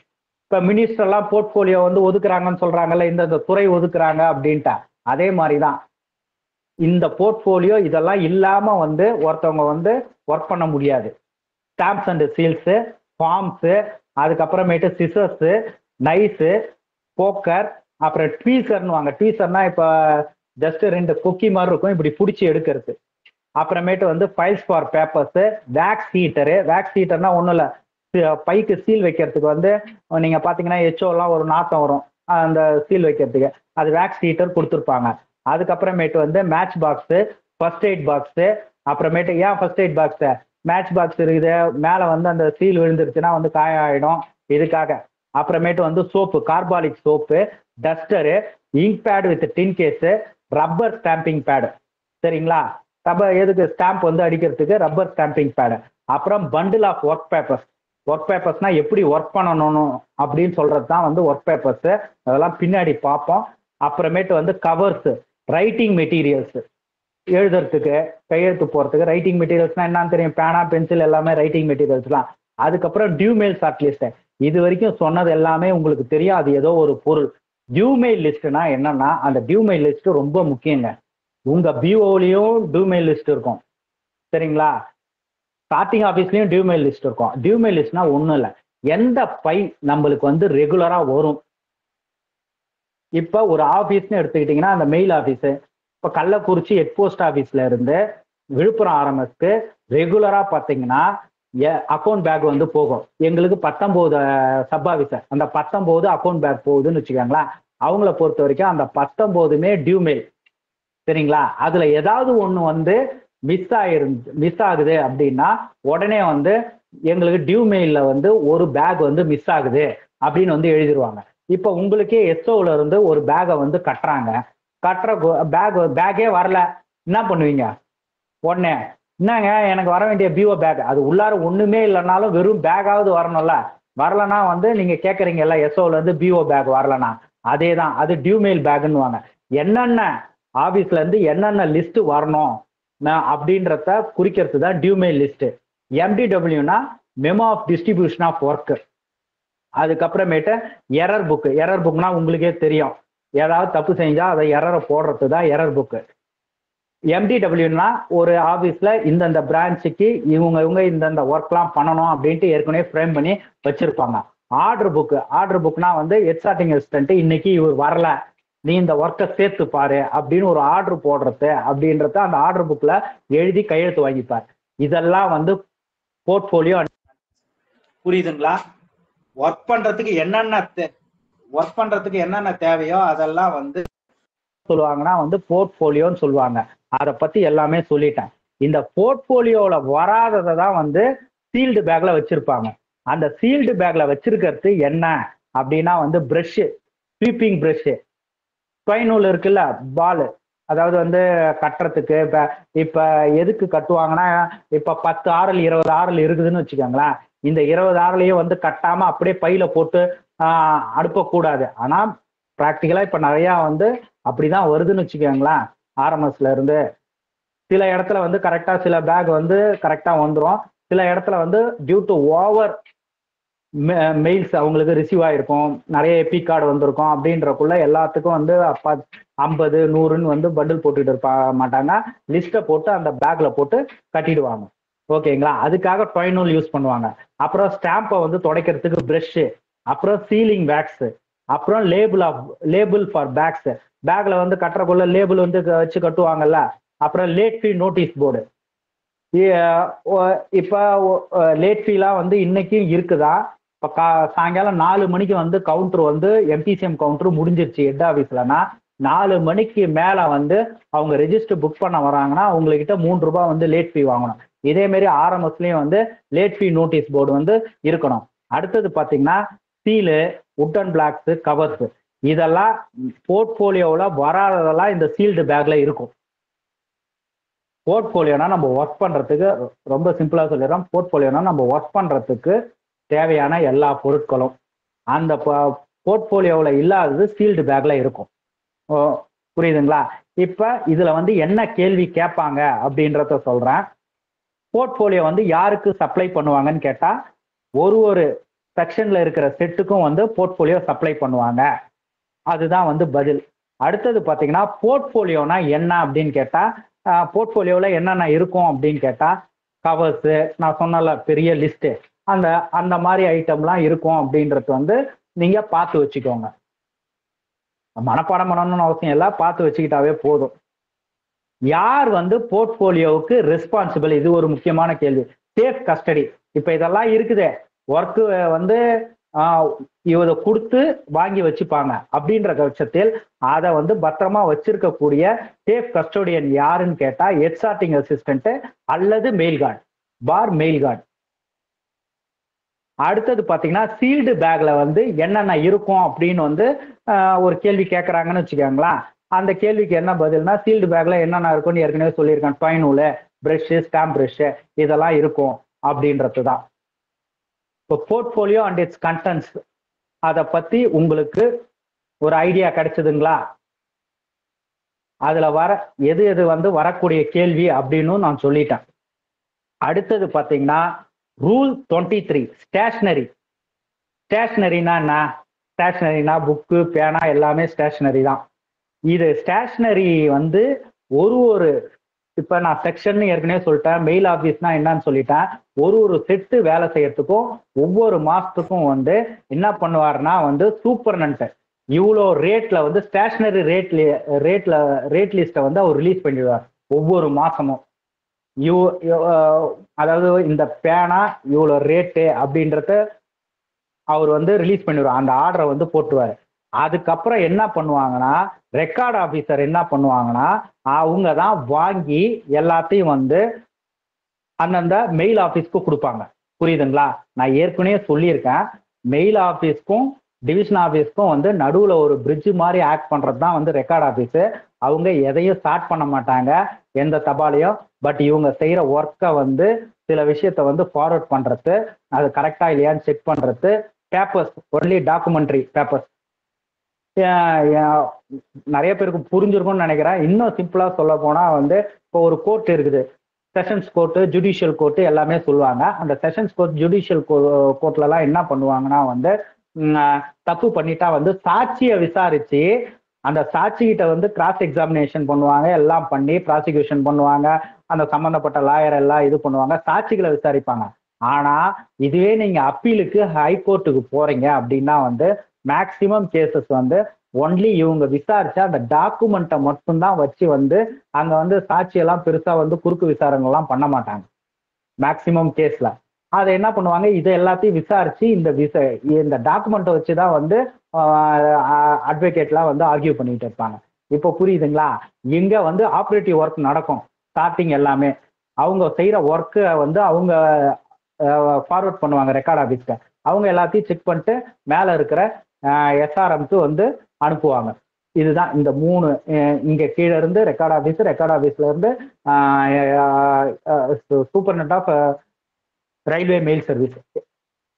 இப்போ மினிஸ்டர்லாம் போர்ட்ஃபோலியோ வந்து ஒதுக்குறாங்கன்னு சொல்றாங்கல்ல, இந்த துறை ஒதுக்குறாங்க அப்படின்ட்டு, அதே மாதிரி தான் இந்த போர்ட்ஃபோலியோ இதெல்லாம் இல்லாமல் வந்து ஒருத்தவங்க வந்து ஒர்க் பண்ண முடியாது. ஸ்டாம்ப்ஸ் அண்ட் சீல்ஸு, ஃபார்ம்ஸு, அதுக்கப்புறமேட்டு சிசர்ஸு, நைஸு, போக்கர், அப்புறம் ட்வீசர்னு வாங்க. ட்வீசர்னா இப்போ ஜஸ்ட் 2 கொக்கி மாதிரி இருக்கும், இப்படி பிடிச்சி எடுக்கிறது. அப்புறமேட்டு வந்து files for papers, wax heater. Wax ஹீட்டர்னா ஒன்றும் இல்லை, பைக்கு சீல் வைக்கிறதுக்கு வந்து நீங்கள் பார்த்தீங்கன்னா எச்சோலாம் ஒரு நாட்டம் வரும் அந்த சீல் வைக்கிறதுக்கு, அது வேக்ஸ் ஹீட்டர் கொடுத்துருப்பாங்க. அதுக்கப்புறமேட்டு வந்து match box, first eight box. அப்புறமேட்டு ஏன் first eight box? Match box இருக்குது, மேலே வந்து அந்த சீல் விழுந்துருச்சுன்னா வந்து காயம் ஆகிடும், இதுக்காக. அப்புறமேட்டு வந்து soap, carbolic soap, duster, ink pad with tin case, rubber stamping pad. சரிங்களா? எதுக்கு ஸ்டாம்ப் வந்து அடிக்கிறதுக்கு ரப்பர் ஸ்டாம்பிங் பேடு. அப்புறம் bundle of work papers. Work பேப்பர்ஸ்னா எப்படி ஒர்க் பண்ணணும் அப்படின்னு சொல்றது தான் வந்து ஒர்க் பேப்பர்ஸ். அதெல்லாம் பின்னாடி பார்ப்போம். அப்புறமேட்டு வந்து கவர்ஸ், ரைட்டிங் மெட்டீரியல்ஸ், எழுதுறதுக்கு கையெழுத்து போறதுக்கு ரைட்டிங் மெட்டீரியல்ஸ்னா என்னன்னு தெரியும், பேனா பென்சில் எல்லாமே ரைட்டிங் மெட்டீரியல்ஸ்லாம். அதுக்கப்புறம் டியூமெயில் ஷார்ட் லிஸ்ட். இது வரைக்கும் சொன்னது எல்லாமே உங்களுக்கு தெரியும், அது ஏதோ ஒரு பொருள். டியூமெயில் லிஸ்ட்னா என்னன்னா, அந்த டியூமெயில் லிஸ்ட் ரொம்ப முக்கியங்க. உங்க பிஓலையும் டியூமெயில் லிஸ்ட் இருக்கும், சரிங்களா? ஸ்டார்டிங் ஆஃபீஸ்லயும் டியூமெயில் லிஸ்ட் இருக்கும். டியூமெயில் லிஸ்ட்னா ஒன்றும் இல்லை, எந்த பை நம்மளுக்கு வந்து ரெகுலரா வரும். இப்போ ஒரு ஆஃபீஸ்னு எடுத்துக்கிட்டிங்கன்னா அந்த மெயில் ஆஃபீஸு, இப்போ கள்ளக்குறிச்சி ஹெட் போஸ்ட் ஆஃபீஸ்ல இருந்து விழுப்புரம் ஆர்எம்எஸ்க்கு ரெகுலராக பார்த்தீங்கன்னா அக்கௌண்ட் பேக் வந்து போகும். எங்களுக்கு 19 சப் ஆஃபீஸர், அந்த 19 அக்கௌண்ட் பேக் போகுதுன்னு வச்சுக்கோங்களேன். அவங்கள பொறுத்த வரைக்கும் அந்த 19மே டியூமெயில், சரிங்களா? அதில் ஏதாவது ஒன்று வந்து மிஸ் ஆகுது அப்படின்னா உடனே வந்து எங்களுக்கு டியூமெயிலில் வந்து ஒரு பேக் வந்து மிஸ் ஆகுது அப்படின்னு வந்து எழுதிடுவாங்க. இப்போ உங்களுக்கே எஸ்ஓல இருந்து ஒரு பேக்கை வந்து கட்டுற பேக்கே வரல, என்ன பண்ணுவீங்க? உடனே என்னங்க எனக்கு வர வேண்டிய பிஓ பேக், அது உள்ளார ஒண்ணுமே இல்லைனாலும் வெறும் பேக்காவது வரணும்ல. வரலன்னா வந்து நீங்க கேக்குறீங்கல்ல எஸ்ஓல இருந்து பிஓ பேக் வரலனா, அதே தான் அது டியூமெயில் பேக்னுவாங்க. என்னென்ன ஆபீஸ்ல இருந்து என்னென்ன லிஸ்ட் வரணும் அப்படின்றத குறிக்கிறது தான் டியூமெயில் லிஸ்ட். எம்டிடபிள்யூனா memo of distribution of work. அதுக்கப்புறமேட்டு எரர் புக். எரர் புக்னா உங்களுக்கே தெரியும், ஏதாவது தப்பு செஞ்சா அதை எரரை போடுறது தான் எரர் புக். எம்டிடபிள்யூனா ஒரு ஆபீஸ்ல இந்தந்த பிரான்ச்சுக்கு இவங்க இந்தந்த ஒர்க்லாம் பண்ணணும் அப்படின்ட்டு ஏற்கனவே ஃப்ரேம் பண்ணி வச்சிருப்பாங்க. Order book. ஆர்டர் புக்னா வந்து எக்ஸாட்டிங் அசிஸ்டன்ட் இன்னைக்கு இவர் வரல, நீ இந்த ஒர்க்கை சேர்த்து பாரு அப்படின்னு ஒரு ஆர்டர் போடுறது அப்படின்றத அந்த ஆர்டர் புக்ல எழுதி கையெழுத்து வாங்கிப்பார். இதெல்லாம் வந்து போர்ட்போலியோ. புரியுதுங்களா? ஒர்க் பண்றதுக்கு என்னென்ன தேவையோ அதெல்லாம் வந்து சொல்லுவாங்கன்னா வந்து போர்ட்போலியோன்னு சொல்லுவாங்க. அதை பத்தி எல்லாமே சொல்லிட்டேன். இந்த போர்ட்போலியோல வராததை தான் வந்து சீல்டு பேக்ல வச்சிருப்பாங்க. அந்த சீல்டு பேக்ல வச்சிருக்கிறது என்ன அப்படின்னா வந்து பிரஷ், ஸ்வீப்பிங் பிரஷ், ஸ்பைனூல் இருக்குல்ல, பால், அதாவது வந்து கட்டுறதுக்கு. இப்ப எதுக்கு கட்டுவாங்கன்னா, இப்ப 10 ஆரல் 20 ஆரல் இருக்குதுன்னு வச்சுக்கோங்களேன். இந்த 20 ஆரலையும் வந்து கட்டாம அப்படியே பையில போட்டு அனுப்பக்கூடாது. ஆனா பிராக்டிக்கலா இப்ப நிறைய வந்து அப்படிதான் வருதுன்னு வச்சுக்கோங்களேன். ஆர்எம்எஸ்ல இருந்து சில இடத்துல வந்து கரெக்டா சில பேக் வந்து கரெக்டா வந்துடும், சில இடத்துல வந்து டியூ டு ஓவர் மெயில்ஸ் அவங்களுக்கு ரிசீவ் ஆயிருக்கும், நிறைய எபி கார்டு வந்திருக்கும். அப்படின்றக்குள்ள எல்லாத்துக்கும் வந்து 50 100ன்னு வந்து பண்டில் போட்டுட்டு இருப்ப மாட்டாங்க. லிஸ்ட்டை போட்டு அந்த பேக்ல போட்டு கட்டிடுவாங்க. ஓகேங்களா? அதுக்காக டொய்னூல் யூஸ் பண்ணுவாங்க. அப்புறம் ஸ்டாம்பை வந்து துடைக்கிறதுக்கு பிரஷ், அப்புறம் சீலிங் வேக்ஸ், அப்புறம் லேபிள் ஃபார் பேக்ஸ். பேக்ல வந்து கட்டுறக்குள்ள லேபிள் வந்து வச்சு கட்டுவாங்கல்ல. அப்புறம் லேட் ஃபீ நோட்டீஸ் போர்டு. இப்ப லேட் ஃபீலாம் வந்து இன்னைக்கும் இருக்குதா? இப்ப சாயங்காலம் 4 மணிக்கு வந்து கவுண்டர் வந்து எம்டிசிஎம் கவுண்டர் முடிஞ்சிருச்சு ஹெட் ஆஃபீஸ்லனா, 4 மணிக்கு மேல வந்து அவங்க ரெஜிஸ்டர் புக் பண்ண வராங்கன்னா அவங்ககிட்ட 3 ரூபாய் வந்து லேட் ஃபீ வாங்கணும். இதே மாதிரி ஆர்எம்எஸ்லயும் வந்து லேட் ஃபீ நோட்டீஸ் போர்டு வந்து இருக்கணும். அடுத்தது பாத்தீங்கன்னா சீலு, உட்டன் பிளாக்ஸ், கவர்ஸ், இதெல்லாம் போர்ட்போலியோல வராததெல்லாம் இந்த சீல்டு பேக்ல இருக்கும். போர்ட்போலியோனா நம்ம ஒர்க் பண்றதுக்கு ரொம்ப சிம்பிளா சொல்லிடுறோம். போர்ட்போலியோனா நம்ம ஒர்க் பண்றதுக்கு தேவையான எல்லா பொருட்களும் அந்த போர்ட்போலியோல இல்லாதது சீல்டு பேக்ல இருக்கும். புரியுதுங்களா? இப்ப இதுல வந்து என்ன கேள்வி கேட்பாங்க அப்படின்றத சொல்றேன். போர்ட்போலியோ வந்து யாருக்கு சப்ளை பண்ணுவாங்கன்னு கேட்டா, ஒரு செக்ஷன்ல இருக்கிற செட்டுக்கும் வந்து போர்ட்போலியோ சப்ளை பண்ணுவாங்க. அதுதான் வந்து பதில். அடுத்தது பாத்தீங்கன்னா போர்ட்போலியோனா என்ன அப்படின்னு கேட்டா, போர்ட்போலியோல என்னென்ன இருக்கும் அப்படின்னு கேட்டா, கவர்ஸ், நான் சொன்னல பெரிய லிஸ்ட், அந்த மாதிரி ஐட்டம்லாம் இருக்கும் அப்படின்றது வந்து நீங்க பார்த்து வச்சுக்கோங்க. மனப்பாடம் பண்ணணும்னு அவசியம் இல்லை, பார்த்து வச்சுக்கிட்டாவே போதும். யார் வந்து போர்ட்போலியோவுக்கு ரெஸ்பான்சிபிள்? இது ஒரு முக்கியமான கேள்வி. Safe custody. இப்ப இதெல்லாம் இருக்குது, ஒர்க்கு வந்து இவரை கொடுத்து வாங்கி வச்சுப்பாங்க. அப்படின்ற பட்சத்தில் அதை வந்து பத்திரமா வச்சிருக்கக்கூடிய சேஃப் கஸ்டோடியன் யாருன்னு கேட்டா, எக்ஸாட்டிங் அசிஸ்டன்ட் அல்லது மெயில் கார்டு பார் மெயில் கார்டு. அடுத்தது பாத்தீங்கன்னா சீல்டு பேக்ல வந்து என்னென்ன இருக்கும் அப்படின்னு வந்து ஒரு கேள்வி கேட்கறாங்கன்னு வச்சுக்கோங்களேன். அந்த கேள்விக்கு என்ன பதில்னா, சீல்டு பேக்ல என்னென்ன இருக்கும்னு ஏற்கனவே சொல்லியிருக்கேன். டொய்னூலு, பிரஷ், ஸ்டாம்ப் பிரஷ், இதெல்லாம் இருக்கும் அப்படின்றது தான். இப்போ போர்ட்போலியோ அண்ட் இட்ஸ் கண்டென்ட்ஸ் அதை பத்தி உங்களுக்கு ஒரு ஐடியா கிடைச்சதுங்களா? அதுல எது வந்து வரக்கூடிய கேள்வி அப்படின்னு நான் சொல்லிட்டேன். அடுத்தது பாத்தீங்கன்னா ரூல் 23 ஸ்டேஷனரி. ஸ்டேஷனரினா என்ன? ஸ்டேஷனரினா புக்கு, பேனா எல்லாமே ஸ்டேஷனரி தான். இது ஸ்டேஷனரி வந்து ஒரு இப்ப நான் செக்ஷன் ஏற்கனவே சொல்லிட்டேன். மெயில் ஆபீஸ்னா என்னன்னு சொல்லிட்டேன். ஒரு செட்டு வேலை செய்யறதுக்கும் ஒவ்வொரு மாசத்துக்கும் வந்து என்ன பண்ணுவாருன்னா வந்து சூப்பர்னன்ட் இவ்வளோ ரேட்ல வந்து ஸ்டேஷனரி ரேட் லிஸ்ட்டை வந்து அவர் ரிலீஸ் பண்ணிடுவார் ஒவ்வொரு மாசமும். அதாவது இந்த பேனா இவ்வளோ ரேட்டு அப்படின்றத அவர் வந்து ரிலீஸ் பண்ணிடுவார். அந்த ஆர்டரை வந்து போட்டுருவாரு. அதுக்கப்புறம் என்ன பண்ணுவாங்கன்னா, ரெக்கார்ட் ஆபீசர் என்ன பண்ணுவாங்கன்னா, அவங்க தான் வாங்கி எல்லாத்தையும் வந்து அந்தந்த மெயில் ஆபீஸ்க்கு கொடுப்பாங்க. புரியுதுங்களா? நான் ஏற்கனவே சொல்லியிருக்கேன், மெயில் ஆபீஸ்க்கும் டிவிஷன் ஆபீஸ்க்கும் வந்து நடுவுல ஒரு பிரிட்ஜ் மாதிரி ஆக்ட் பண்றது தான் வந்து ரெக்கார்ட் ஆபீஸ். அவங்க எதையும் ஸ்டார்ட் பண்ண மாட்டாங்க, எந்த தபாலையும். பட் இவங்க செய்யற ஒர்க்கை வந்து சில விஷயத்த வந்து ஃபார்வர்ட் பண்றது, அது கரெக்டா இல்லையான்னு செக் பண்றது, பேப்பர்ஸ் ஒன்லி டாக்குமெண்ட்ரி பேப்பர்ஸ். நிறைய பேருக்கு புரிஞ்சிருக்கும்னு நினைக்கிறேன். இன்னும் சிம்பிளா சொல்ல போனா வந்து இப்போ ஒரு கோர்ட் இருக்குது, செஷன்ஸ் கோர்ட்டு, ஜுடிஷியல் கோர்ட்டு எல்லாமே சொல்லுவாங்க. அந்த செஷன்ஸ் கோர்ட், ஜுடிஷியல் கோர்ட்ல எல்லாம் என்ன பண்ணுவாங்கன்னா வந்து தப்பு பண்ணிட்டா வந்து சாட்சியை விசாரிச்சு அந்த சாட்சிகிட்ட வந்து கிராஸ் எக்ஸாமினேஷன் பண்ணுவாங்க, எல்லாம் பண்ணி ப்ராசிக்யூஷன் பண்ணுவாங்க, அந்த சம்பந்தப்பட்ட லாயர் எல்லாம் இது பண்ணுவாங்க, சாட்சிகளை விசாரிப்பாங்க. ஆனா இதுவே நீங்க அப்பீலுக்கு ஹைகோர்ட்டுக்கு போறீங்க அப்படின்னா வந்து மேக்சிமம் கேசஸ் வந்து ஒன்லி இவங்க விசாரிச்சா அந்த டாக்குமெண்ட்டை மட்டும்தான் வச்சு வந்து அங்க வந்து சாட்சியெல்லாம் பெருசா வந்து குறுக்கு விசாரணை எல்லாம் பண்ண மாட்டாங்க மேக்சிமம் கேஸ்ல. அதை என்ன பண்ணுவாங்க, இதை எல்லாத்தையும் விசாரிச்சு இந்த டாக்குமெண்ட்டை வச்சுதான் வந்து அட்வொகேட்லாம் வந்து ஆர்கியூ பண்ணிட்டு இருப்பாங்க. இப்போ புரியுதுங்களா? இங்க வந்து ஆப்ரேட்டிவ் ஒர்க் நடக்கும், ஸ்டார்டிங் எல்லாமே அவங்க செய்யற ஒர்க்கை வந்து அவங்க ஃபார்வர்ட் பண்ணுவாங்க ரெக்கார்ட் ஆஃபீஸ்க்கு. அவங்க எல்லாத்தையும் செக் பண்ணிட்டு மேல இருக்கிற எஸ்ஆர்எம்க்கு வந்து அனுப்புவாங்க. இதுதான் இந்த 3. இங்க கீழே இருந்து ரெக்கார்ட் ஆஃபீஸ்ல இருந்து superintendent of railway mail service.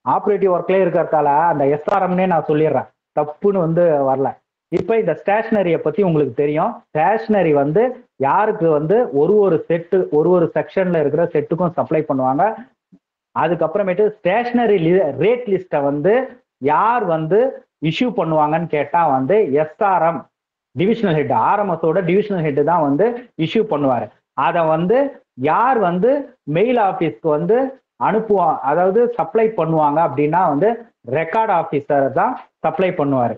Operative ஒர்க்லேயே இருக்கிறதால அந்த எஸ்ஆர்எம்னே நான் சொல்லிடுறேன், தப்புன்னு வந்து வரல. இப்போ இந்த ஸ்டேஷனரியை பத்தி உங்களுக்கு தெரியும். ஸ்டேஷனரி வந்து யாருக்கு வந்து ஒரு செட்டு ஒரு செக்ஷன்ல இருக்கிற செட்டுக்கும் சப்ளை பண்ணுவாங்க. அதுக்கப்புறமேட்டு ஸ்டேஷனரி ரேட் லிஸ்ட்டை வந்து யார் வந்து இஷ்யூ பண்ணுவாங்கன்னு கேட்டா வந்து எஸ்ஆர்எம் டிவிஷனல் ஹெட், ஆர்எம்எஸோட டிவிஷனல் ஹெட் தான் வந்து இஷ்யூ பண்ணுவாரு. அதை வந்து யார் வந்து மெயில் ஆஃபீஸ்க்கு வந்து அனுப்புவாங்க, அதாவது சப்ளை பண்ணுவாங்க அப்படின்னா வந்து ரெக்கார்ட் ஆஃபீஸர் தான் சப்ளை பண்ணுவாரு.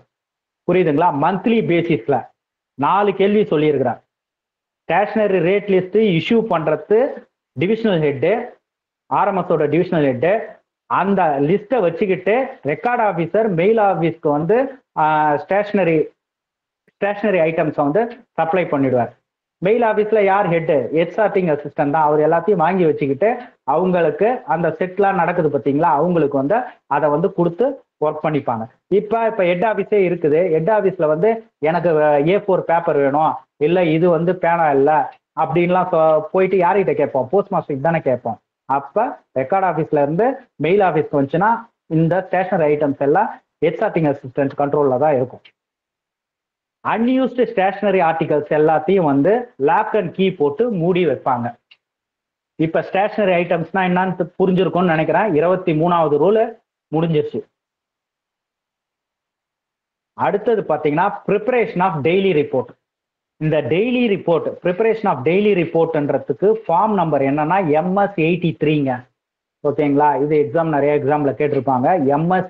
புரியுதுங்களா? மந்த்லி பேசிஸ்ல 4 கேள்வி சொல்லியிருக்கிறார். ஸ்டேஷனரி ரேட் லிஸ்ட் இஷ்யூ பண்றது டிவிஷனல் ஹெட்டு, ஆர்எம்எஸோட டிவிஷனல் ஹெட்டு. அந்த லிஸ்ட்டை வச்சுக்கிட்டு ரெக்கார்ட் ஆஃபீஸர் மெயில் ஆஃபீஸ்க்கு வந்து ஸ்டேஷனரி ஐட்டம்ஸை வந்து சப்ளை பண்ணிடுவார். மெயில் ஆஃபீஸில் யார் ஹெட்டு? ஹெட்சார்ட்டிங் அசிஸ்டன்ட் தான். அவர் எல்லாத்தையும் வாங்கி வச்சுக்கிட்டு அவங்களுக்கு அந்த செட்லாம் நடக்குது பார்த்தீங்களா, அவங்களுக்கு வந்து அதை வந்து கொடுத்து ஒர்க் பண்ணிப்பாங்க. இப்போ ஹெட் ஆஃபீஸே இருக்குது. ஹெட் ஆஃபீஸில் வந்து எனக்கு A4 பேப்பர் வேணும், இல்லை இது வந்து பேனா இல்லை அப்படின்லாம் போயிட்டு யார்கிட்ட கேட்போம்? போஸ்ட் மாஸ்டருக்கு தானே கேட்போம். அப்போ ரெக்கார்ட் ஆஃபீஸ்ல இருந்து மெயில் ஆஃபீஸ்க்கு வந்துச்சுன்னா இந்த ஸ்டேஷனரி ஐட்டம்ஸ் எல்லாம் ஹெட்சார்ட்டிங் அசிஸ்டன்ட் கண்ட்ரோலில் தான் இருக்கும். அன்யூஸ்டு ஸ்டேஷனரி ஆர்டிகல்ஸ் எல்லாத்தையும் வந்து லாக் அண்ட் கீ போட்டு மூடி வைப்பாங்க. இப்ப ஸ்டேஷனரி ஐட்டம்ஸ்னா என்னன்னு புரிஞ்சிருக்கும்னு நினைக்கிறேன். 23வது ரூல் முடிஞ்சிருச்சு. அடுத்தது பாத்தீங்கன்னா ப்ரிப்பரேஷன் ஆஃப் டெய்லி ரிப்போர்ட். இந்த daily report, preparation of daily ரிப்போர்ட்ன்றதுக்கு ஃபார்ம் நம்பர் என்னன்னா MS 83ங்க. ஓகேங்களா? இது நிறைய எக்ஸாம்ல கேட்டிருப்பாங்க. MS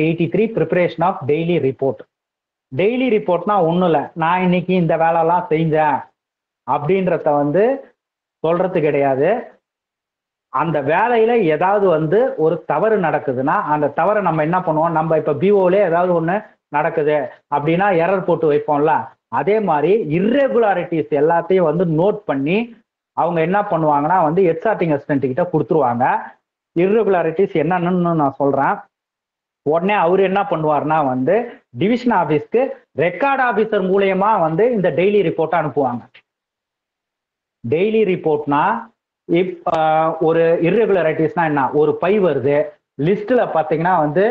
83 preparation of daily report. Daily ரிப்போர்ட்னா ஒன்றும் இல்லை, நான் இன்னைக்கு இந்த வேலைலாம் செஞ்சேன் அப்படின்றத வந்து சொல்றது கிடையாது. அந்த வேலையில ஏதாவது வந்து ஒரு தவறு நடக்குதுன்னா அந்த தவறை நம்ம என்ன பண்ணுவோம், நம்ம இப்ப பிஓலே ஏதாவது ஒண்ணு நடக்குது அப்படின்னா எரர் போட்டு வைப்போம்ல, அதே மாதிரி இர்ரெகுலாரிட்டிஸ் எல்லாத்தையும் வந்து நோட் பண்ணி அவங்க என்ன பண்ணுவாங்கன்னா வந்து ஹெட்சார்ட்டிங் அசிஸ்டன்ட் கிட்ட கொடுத்துருவாங்க. இர்ரெகுலாரிட்டிஸ் என்னன்னு நான் சொல்றேன். உடனே அவர் என்ன பண்ணுவார்னா வந்து டிவிஷன் ஆபீஸ்க்கு ரெக்கார்ட் ஆபீசர் மூலயமா வந்து இந்த டெய்லி ரிப்போர்ட் அனுப்புவாங்க. டெய்லி ரிப்போர்ட்னா ஒரு இர்ரெகுலாரிட்டிஸ்னா என்ன, ஒரு பை வருது லிஸ்ட்ல பாத்தீங்கன்னா வந்து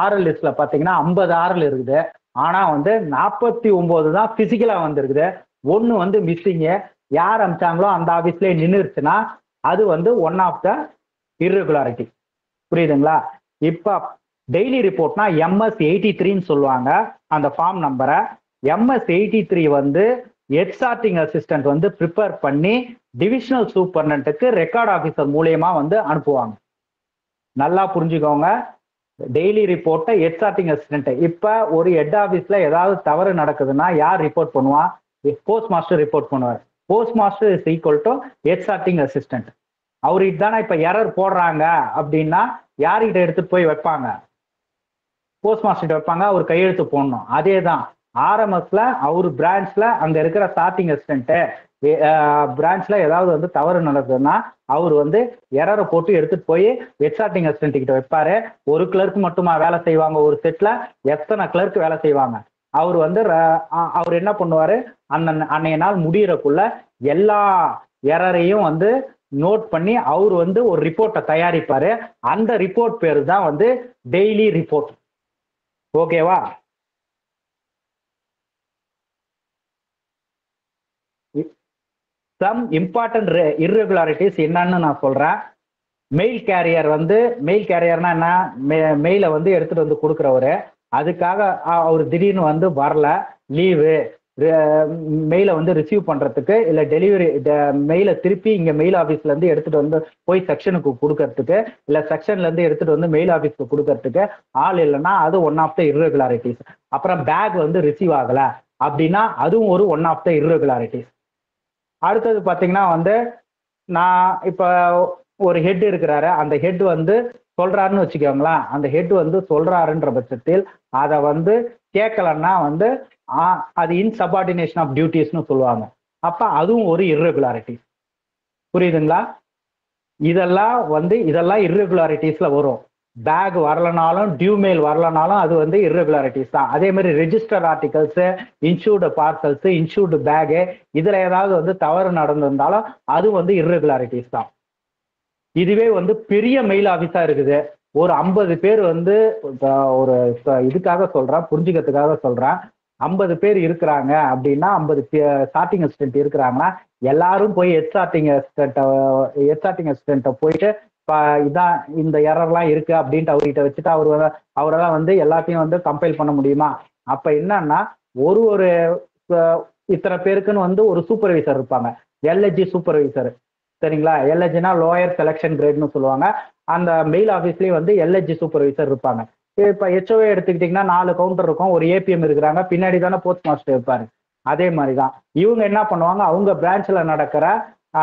ஆர்எல் லிஸ்ட்ல பாத்தீங்கன்னா 50 ஆர்எல் இருக்குது. ஆனா வந்து 49 தான் பிசிக்கலா வந்திருக்குது, 1 வந்து மிஸ்ஸிங்கு. யார் அனுப்பிச்சாங்களோ அந்த ஆபீஸ்லயே நின்றுச்சுன்னா அது வந்து ஒன் ஆஃப் த இர்ரெகுலாரிட்டி. புரியுதுங்களா? இப்ப டெய்லி ரிப்போர்ட்னா MS 83ன்னு சொல்லுவாங்க அந்த ஃபார்ம் நம்பரை. MS 83 வந்து ஹெட்சார்ட்டிங் அசிஸ்டன்ட் வந்து ப்ரிப்பேர் பண்ணி டிவிஷனல் சூப்பர்டென்ட்டுக்கு ரெக்கார்ட் ஆஃபீஸர் மூலியமா வந்து அனுப்புவாங்க. நல்லா புரிஞ்சுக்கோங்க, டெய்லி ரிப்போர்ட்டை ஹெட்சார்ட்டிங் அசிஸ்டன்ட். இப்ப ஒரு ஹெட் ஆஃபீஸ்ல ஏதாவது தவறு நடக்குதுன்னா யார் ரிப்போர்ட் பண்ணுவான்? போஸ்ட் மாஸ்டர் ரிப்போர்ட் பண்ணுவார். Post master is equal to head sorting assistant. அவர்கிட்ட தானே இப்ப எரர் போடுறாங்க அப்படின்னா யார்கிட்ட எடுத்துட்டு போய் வைப்பாங்க? போஸ்ட் மாஸ்டர் வைப்பாங்க, அவர் கையெழுத்து போடணும். அதே தான் ஆர்எம்எஸ்ல அவர் பிரான்ச்ல அங்க இருக்கிற ஸ்டார்டிங் அசிஸ்டன்ட் பிரான்ச்ல ஏதாவது வந்து தவறு நடக்குதுன்னா அவர் வந்து எரரை போட்டு எடுத்துட்டு போய் ஹெட்சார்ட்டிங் அசிஸ்டன்ட் கிட்ட வைப்பாரு. ஒரு கிளர்க் மட்டுமா வேலை செய்வாங்க? ஒரு செட்ல எத்தனை கிளர்க் வேலை செய்வாங்க? அவர் வந்து அவர் என்ன பண்ணுவாரு, அன்னைய நாள் முடியறக்குள்ள எல்லா எரரையும் வந்து நோட் பண்ணி அவர் வந்து ஒரு ரிப்போர்ட்டை தயாரிப்பாரு. அந்த ரிப்போர்ட் பேரு தான் வந்து டெய்லி ரிப்போர்ட். ஓகேவா? சம் இம்பார்ட்டன்ட் இர்ரெகுலாரிட்டிஸ் என்னன்னு நான் சொல்றேன். மெயில் கேரியர்னா என்ன, மெயிலை வந்து எடுத்துட்டு வந்து கொடுக்குறவரு, அதுக்காக அவர் திடீர்னு வந்து வரல, லீவு, மெயிலை வந்து ரிசீவ் பண்றதுக்கு இல்ல டெலிவரி மெயிலை திருப்பி இங்க மெயில் ஆபீஸ்ல இருந்து எடுத்துட்டு வந்து போய் செக்ஷனுக்கு கொடுக்கறதுக்கு இல்ல செக்ஷன்ல இருந்து எடுத்துட்டு வந்து மெயில் ஆபீஸ்க்கு கொடுக்கறதுக்கு ஆள் இல்லைன்னா அது ஒன் ஆஃப் த இர்ரெகுலாரிட்டிஸ். அப்புறம் பேக் வந்து ரிசீவ் ஆகல அப்படின்னா அதுவும் ஒரு ஒன் ஆஃப் த இர்ரெகுலாரிட்டிஸ். அடுத்தது பாத்தீங்கன்னா வந்து நான் இப்ப ஒரு ஹெட் இருக்கிறாரு, அந்த ஹெட் வந்து சொல்றாருன்னு வச்சுக்கோங்களேன். அந்த ஹெட் வந்து சொல்றாருன்ற பட்சத்தில் அதை வந்து கேட்கலன்னா வந்து அது இன்சபார்டினேஷன் ஆஃப் டியூட்டிஸ்னு சொல்லுவாங்க. அப்ப அதுவும் ஒரு இர்ரெகுலாரிட்டிஸ். புரியுதுங்களா? இதெல்லாம் இர்ரெகுலாரிட்டிஸ்ல வரும். பேக் வரலனாலும் டியூ மெயில் வரலனாலும் அது வந்து இர்ரெகுலாரிட்டிஸ் தான். அதே மாதிரி register articles, insured parcels, insured bag, இதுல ஏதாவது வந்து தவறு நடந்திருந்தாலும் அது வந்து இர்ரெகுலாரிட்டிஸ் தான். இதுவே வந்து பெரிய மெயில் ஆபீஸா இருக்குது, ஒரு 50 பேர் வந்து ஒரு இதுக்காக சொல்றேன், புரிஞ்சுக்கிறதுக்காக சொல்றேன், 50 பேர் இருக்கிறாங்க அப்படின்னா 50 ஸ்டார்டிங் அசிஸ்டன்ட் இருக்கிறாங்கன்னா எல்லாரும் போய் ஹெட் ஸ்டார்டிங் அசிஸ்டன்ட்டை போயிட்டு இதான் இந்த எரர்லாம் இருக்கு அப்படின்ட்டு அவர்கிட்ட வச்சுட்டு அவரெல்லாம் வந்து எல்லாத்தையும் வந்து கம்பைல் பண்ண முடியுமா? அப்ப என்னன்னா ஒரு இத்தனை பேருக்குன்னு வந்து ஒரு சூப்பர்வைசர் இருப்பாங்க, எல்ஹெச்ஜி சூப்பர்வைசர். சரிங்களா? எல்ஹெச்னா லோயர் செலக்ஷன் கிரேட்னு சொல்லுவாங்க. அந்த மெயில் ஆஃபீஸ்லயும் வந்து எல்ஹெச்ஜி சூப்பர்வைசர் இருப்பாங்க. இப்ப ஹெச்ஓஏ எடுத்துக்கிட்டீங்கன்னா 4 கவுண்டர் இருக்கும், ஒரு ஏபிஎம் இருக்கிறாங்க, பின்னாடி தானே போஸ்ட் மாஸ்டர் இருப்பாரு. அதே மாதிரிதான் இவங்க என்ன பண்ணுவாங்க, அவங்க பிரான்ச்ல நடக்கிற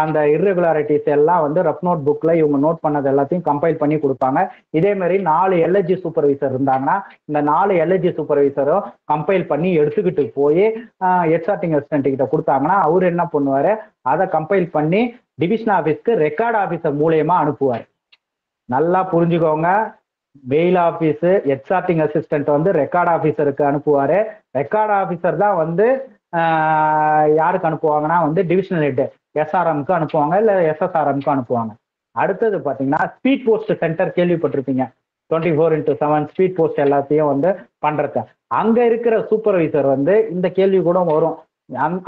அந்த இர்ரெகுலாரிட்டிஸ் எல்லாம் வந்து ரஃப் நோட் புக்ல இவங்க நோட் பண்ணது எல்லாத்தையும் கம்பைல் பண்ணி கொடுப்பாங்க. இதே மாதிரி 4 எல்ஹெச்ஜி சூப்பர்வைசர் இருந்தாங்கன்னா இந்த 4 எல்ஹெச்ஜி சூப்பர்வைசரும் கம்பைல் பண்ணி எடுத்துக்கிட்டு போய் ஹெட் ஸ்டார்டிங் அசிஸ்டன்ட் கிட்ட கொடுத்தாங்கன்னா அவர் என்ன பண்ணுவாரு, அதை கம்பைல் பண்ணி டிவிஷன் ஆபீஸ்க்கு ரெக்கார்ட் ஆபீசர் மூலியமா அனுப்புவார். நல்லா புரிஞ்சுக்கோங்க, mail office head starting assistant வந்து ரெக்கார்ட் ஆபீசருக்கு அனுப்புவாரு. ரெக்கார்ட் ஆபீசர் தான் வந்து யாருக்கு அனுப்புவாங்கன்னா வந்து டிவிஷனல் ஹெட் எஸ்ஆர்எம்க்கு அனுப்புவாங்க, இல்ல எஸ்எஸ்ஆர்எம்க்கு அனுப்புவாங்க. அடுத்தது பாத்தீங்கன்னா ஸ்பீட் போஸ்ட் சென்டர் கேள்விப்பட்டிருப்பீங்க. 24/7 ஸ்பீட் போஸ்ட் எல்லாத்தையும் வந்து பண்றது. அங்க இருக்கிற சூப்பர்வைசர் வந்து இந்த கேள்வி கூட வரும்.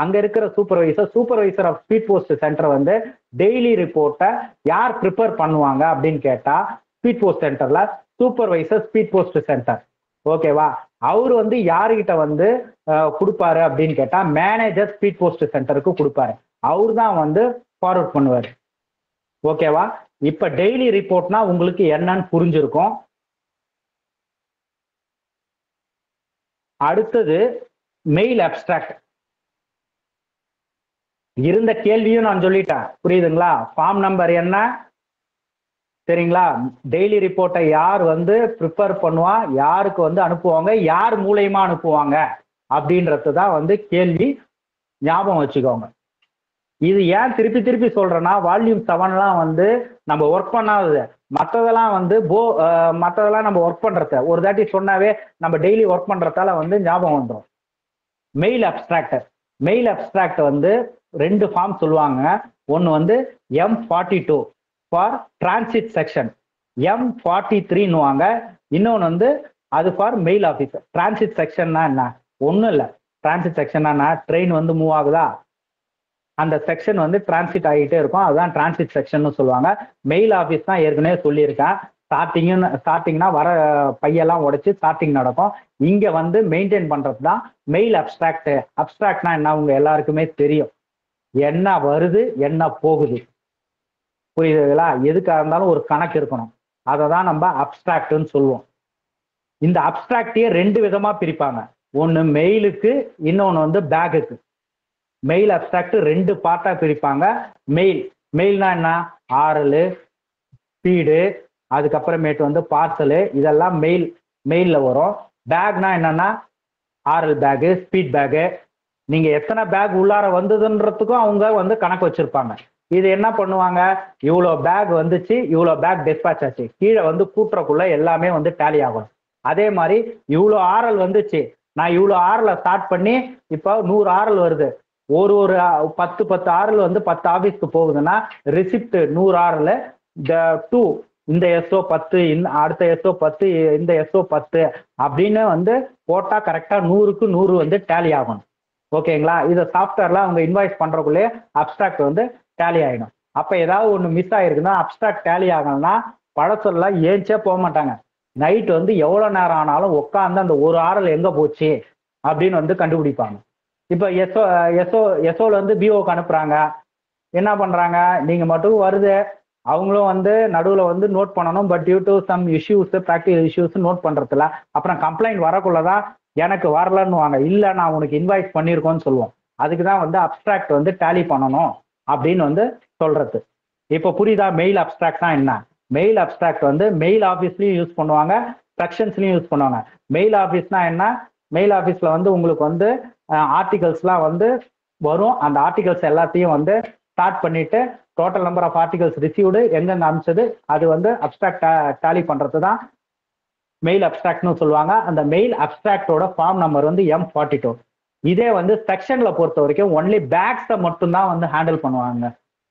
அங்க இருக்கிற supervisor of speed post centre வந்து டெய்லி ரிப்போர்ட்டை யார் ப்ரிப்பேர் பண்ணுவாங்க அப்படின்னு கேட்டா ஸ்பீட் போஸ்ட் சென்டர்ல சூப்பர்வைசர் ஸ்பீட் போஸ்ட் சென்டர். ஓகேவா? அவர் வந்து யாருகிட்ட வந்து கொடுப்பாரு அப்படின்னு கேட்டா மேனேஜர் ஸ்பீட் போஸ்ட் சென்டருக்கு கொடுப்பாரு. அவர் தான் வந்து ஃபார்வர்ட் பண்ணுவாரு. ஓகேவா? இப்ப டெய்லி ரிப்போர்ட்னா உங்களுக்கு என்னன்னு புரிஞ்சிருக்கும். அடுத்தது மெயில் அப்ஸ்ட்ராக்ட். இருந்த கேள்வியும் நான் சொல்லிட்டேன், புரியுதுங்களா? ஃபார்ம் நம்பர் என்ன சரிங்களா? டெய்லி ரிப்போர்ட்டை யார் வந்து ப்ரிப்பேர் பண்ணுவா, யாருக்கு வந்து அனுப்புவாங்க, யார் மூலயமா அனுப்புவாங்க அப்படின்றது தான் வந்து கேள்வி. ஞாபகம் வச்சுக்கோங்க. இது ஏன் திருப்பி திருப்பி சொல்றேன்னா வால்யூம் 7லாம் வந்து நம்ம ஒர்க் பண்ணாதது, மற்றதெல்லாம் வந்து மற்றதெல்லாம் நம்ம ஒர்க் பண்றத ஒரு தாட்டி சொன்னாவே நம்ம டெய்லி ஒர்க் பண்றதால வந்து ஞாபகம் வந்துடும். மெயில் அப்ஸ்ட்ராக்ட் வந்து 2 ஃபார்ம் சொல்லுவாங்க. ஒன்று வந்து M42 ஃபார் டிரான்சிட் செக்ஷன், M43ன்னுவாங்க. இன்னொன்று வந்து அது ஃபார் மெயில் ஆஃபீஸர். டிரான்சிட் செக்ஷன்னா என்ன? ஒன்றும் இல்லை. டிரான்சிட் செக்ஷன்னா ட்ரெயின் வந்து மூவ் ஆகுதா, அந்த செக்ஷன் வந்து டிரான்சிட் ஆகிட்டே இருக்கும், அதுதான் டிரான்சிட் செக்ஷன் சொல்லுவாங்க. மெயில் ஆஃபீஸ் தான் ஏற்கனவே சொல்லியிருக்கேன், ஸ்டார்டிங்னா வர பையெல்லாம் உடைச்சு ஸ்டார்டிங் நடக்கும். இங்க வந்து மெயின்டைன் பண்றது தான் மெயில் அப்ஸ்ட்ராக்ட். அப்ஸ்ட்ராக்ட்னா என்ன உங்க எல்லாருக்குமே தெரியும், என்ன வருது என்ன போகுது, புரியுதுங்களா? எதுக்காக இருந்தாலும் ஒரு கணக்கு இருக்கணும், அதை தான் நம்ம அப்ஸ்ட்ராக்ட்னு சொல்லுவோம். இந்த அப்ஸ்ட்ராக்டையே 2 விதமா பிரிப்பாங்க, ஒன்று மெயிலுக்கு, இன்னொன்று வந்து பேக்குக்கு. மெயில் அப்ஸ்ட்ராக்ட் 2 பார்ட்டா பிரிப்பாங்க. மெயில்னா என்ன? ஆர்எல், ஸ்பீடு, அதுக்கப்புறமேட்டு வந்து பார்சலு, இதெல்லாம் மெயில்ல வரும். பேக்னா என்னன்னா ஆர்எல் பேகு, ஸ்பீட் பேகு. நீங்க எத்தனை பேக் உள்ளார வந்ததுன்றதுக்கும் அவங்க வந்து கணக்கு வச்சிருப்பாங்க. இது என்ன பண்ணுவாங்க, இவ்வளோ பேக் வந்துச்சு, இவ்வளோ பேக் டிஸ்பேச் ஆச்சு, கீழே வந்து கூட்டுறக்குள்ள எல்லாமே வந்து டேலி ஆகணும். அதே மாதிரி இவ்வளோ ஆர்எல் வந்துச்சு, நான் இவ்வளவு ஆர்ல ஸ்டார்ட் பண்ணி இப்போ 100 ஆர்எல் வருது. ஒரு 10 ஆர்எல் வந்து 10 ஆபீஸ்க்கு போகுதுன்னா ரிசிப்ட் 100 ஆர்எல் டூ இந்த எஸ்ஓ 10 அடுத்த எஸ்ஓ 10 இந்த எஸ்ஓ 10 அப்படின்னு வந்து போட்டா கரெக்டா 100க்கு 100 வந்து டேலி ஆகணும். ஓகேங்களா? இதை சாஃப்ட்வேர்ல அவங்க இன்வாய்ஸ் பண்றதுக்குள்ளே அப்ஸ்ட்ராக்ட் வந்து டேலி ஆயிடும். அப்ப ஏதாவது ஒண்ணு மிஸ் ஆயிருக்குன்னா அப்ஸ்ட்ராக்ட் டேலி ஆகணும்னா பழசெல்லாம் ஏஞ்சே போக மாட்டாங்க. நைட் வந்து எவ்வளவு நேரம் ஆனாலும் உட்காந்து அந்த ஒரு ஆர்எல் எங்க போச்சு அப்படின்னு வந்து கண்டுபிடிப்பாங்க. இப்ப எஸ்ஓல வந்து பிஓக்கு அனுப்புறாங்க. என்ன பண்றாங்க, நீங்க மட்டும் வருது, அவங்களும் வந்து நடுவுல வந்து நோட் பண்ணணும். But due to some issues, practical issues note பண்றதுல அப்புறம் கம்ப்ளைண்ட் வரக்குள்ளதான் எனக்கு வரலன்னு வாங்க, இல்ல நான் உனக்கு இன்வைட் பண்ணிருக்கோன்னு சொல்லுவோம். அதுக்குதான் வந்து அப்ஸ்ட்ராக்ட் வந்து டேலி பண்ணணும் அப்படின்னு வந்து சொல்றது. இப்ப புரியுதா மெயில் அப்ஸ்ட்ராக்ட்னா என்ன? மெயில் அப்ஸ்ட்ராக்ட் வந்து மெயில் ஆஃபீஸ்லயும் யூஸ் பண்ணுவாங்க, செக்ஷன்ஸ்லயும் யூஸ் பண்ணுவாங்க. மெயில் ஆஃபீஸ்னா என்ன? மெயில் ஆஃபீஸ்ல வந்து உங்களுக்கு வந்து ஆர்டிகல்ஸ்லாம் வந்து வரும். அந்த ஆர்டிகல்ஸ் எல்லாத்தையும் வந்து ஸ்டார்ட் பண்ணிட்டு total number of articles received எங்கெங்க அனுப்பிச்சது அது வந்து அப்ஸ்ட்ராக்ட் டேலி பண்றது தான் மெயில் அப்ஸ்ட்ராக்ட்னு சொல்லுவாங்க. அந்த மெயில் அப்ஸ்ட்ராக்டோட ஃபார்ம் நம்பர் வந்து M42. இதே வந்து செக்ஷன்ல பொறுத்த வரைக்கும் ஒன்லி பேக்ஸை மட்டும்தான் வந்து ஹேண்டில் பண்ணுவாங்க.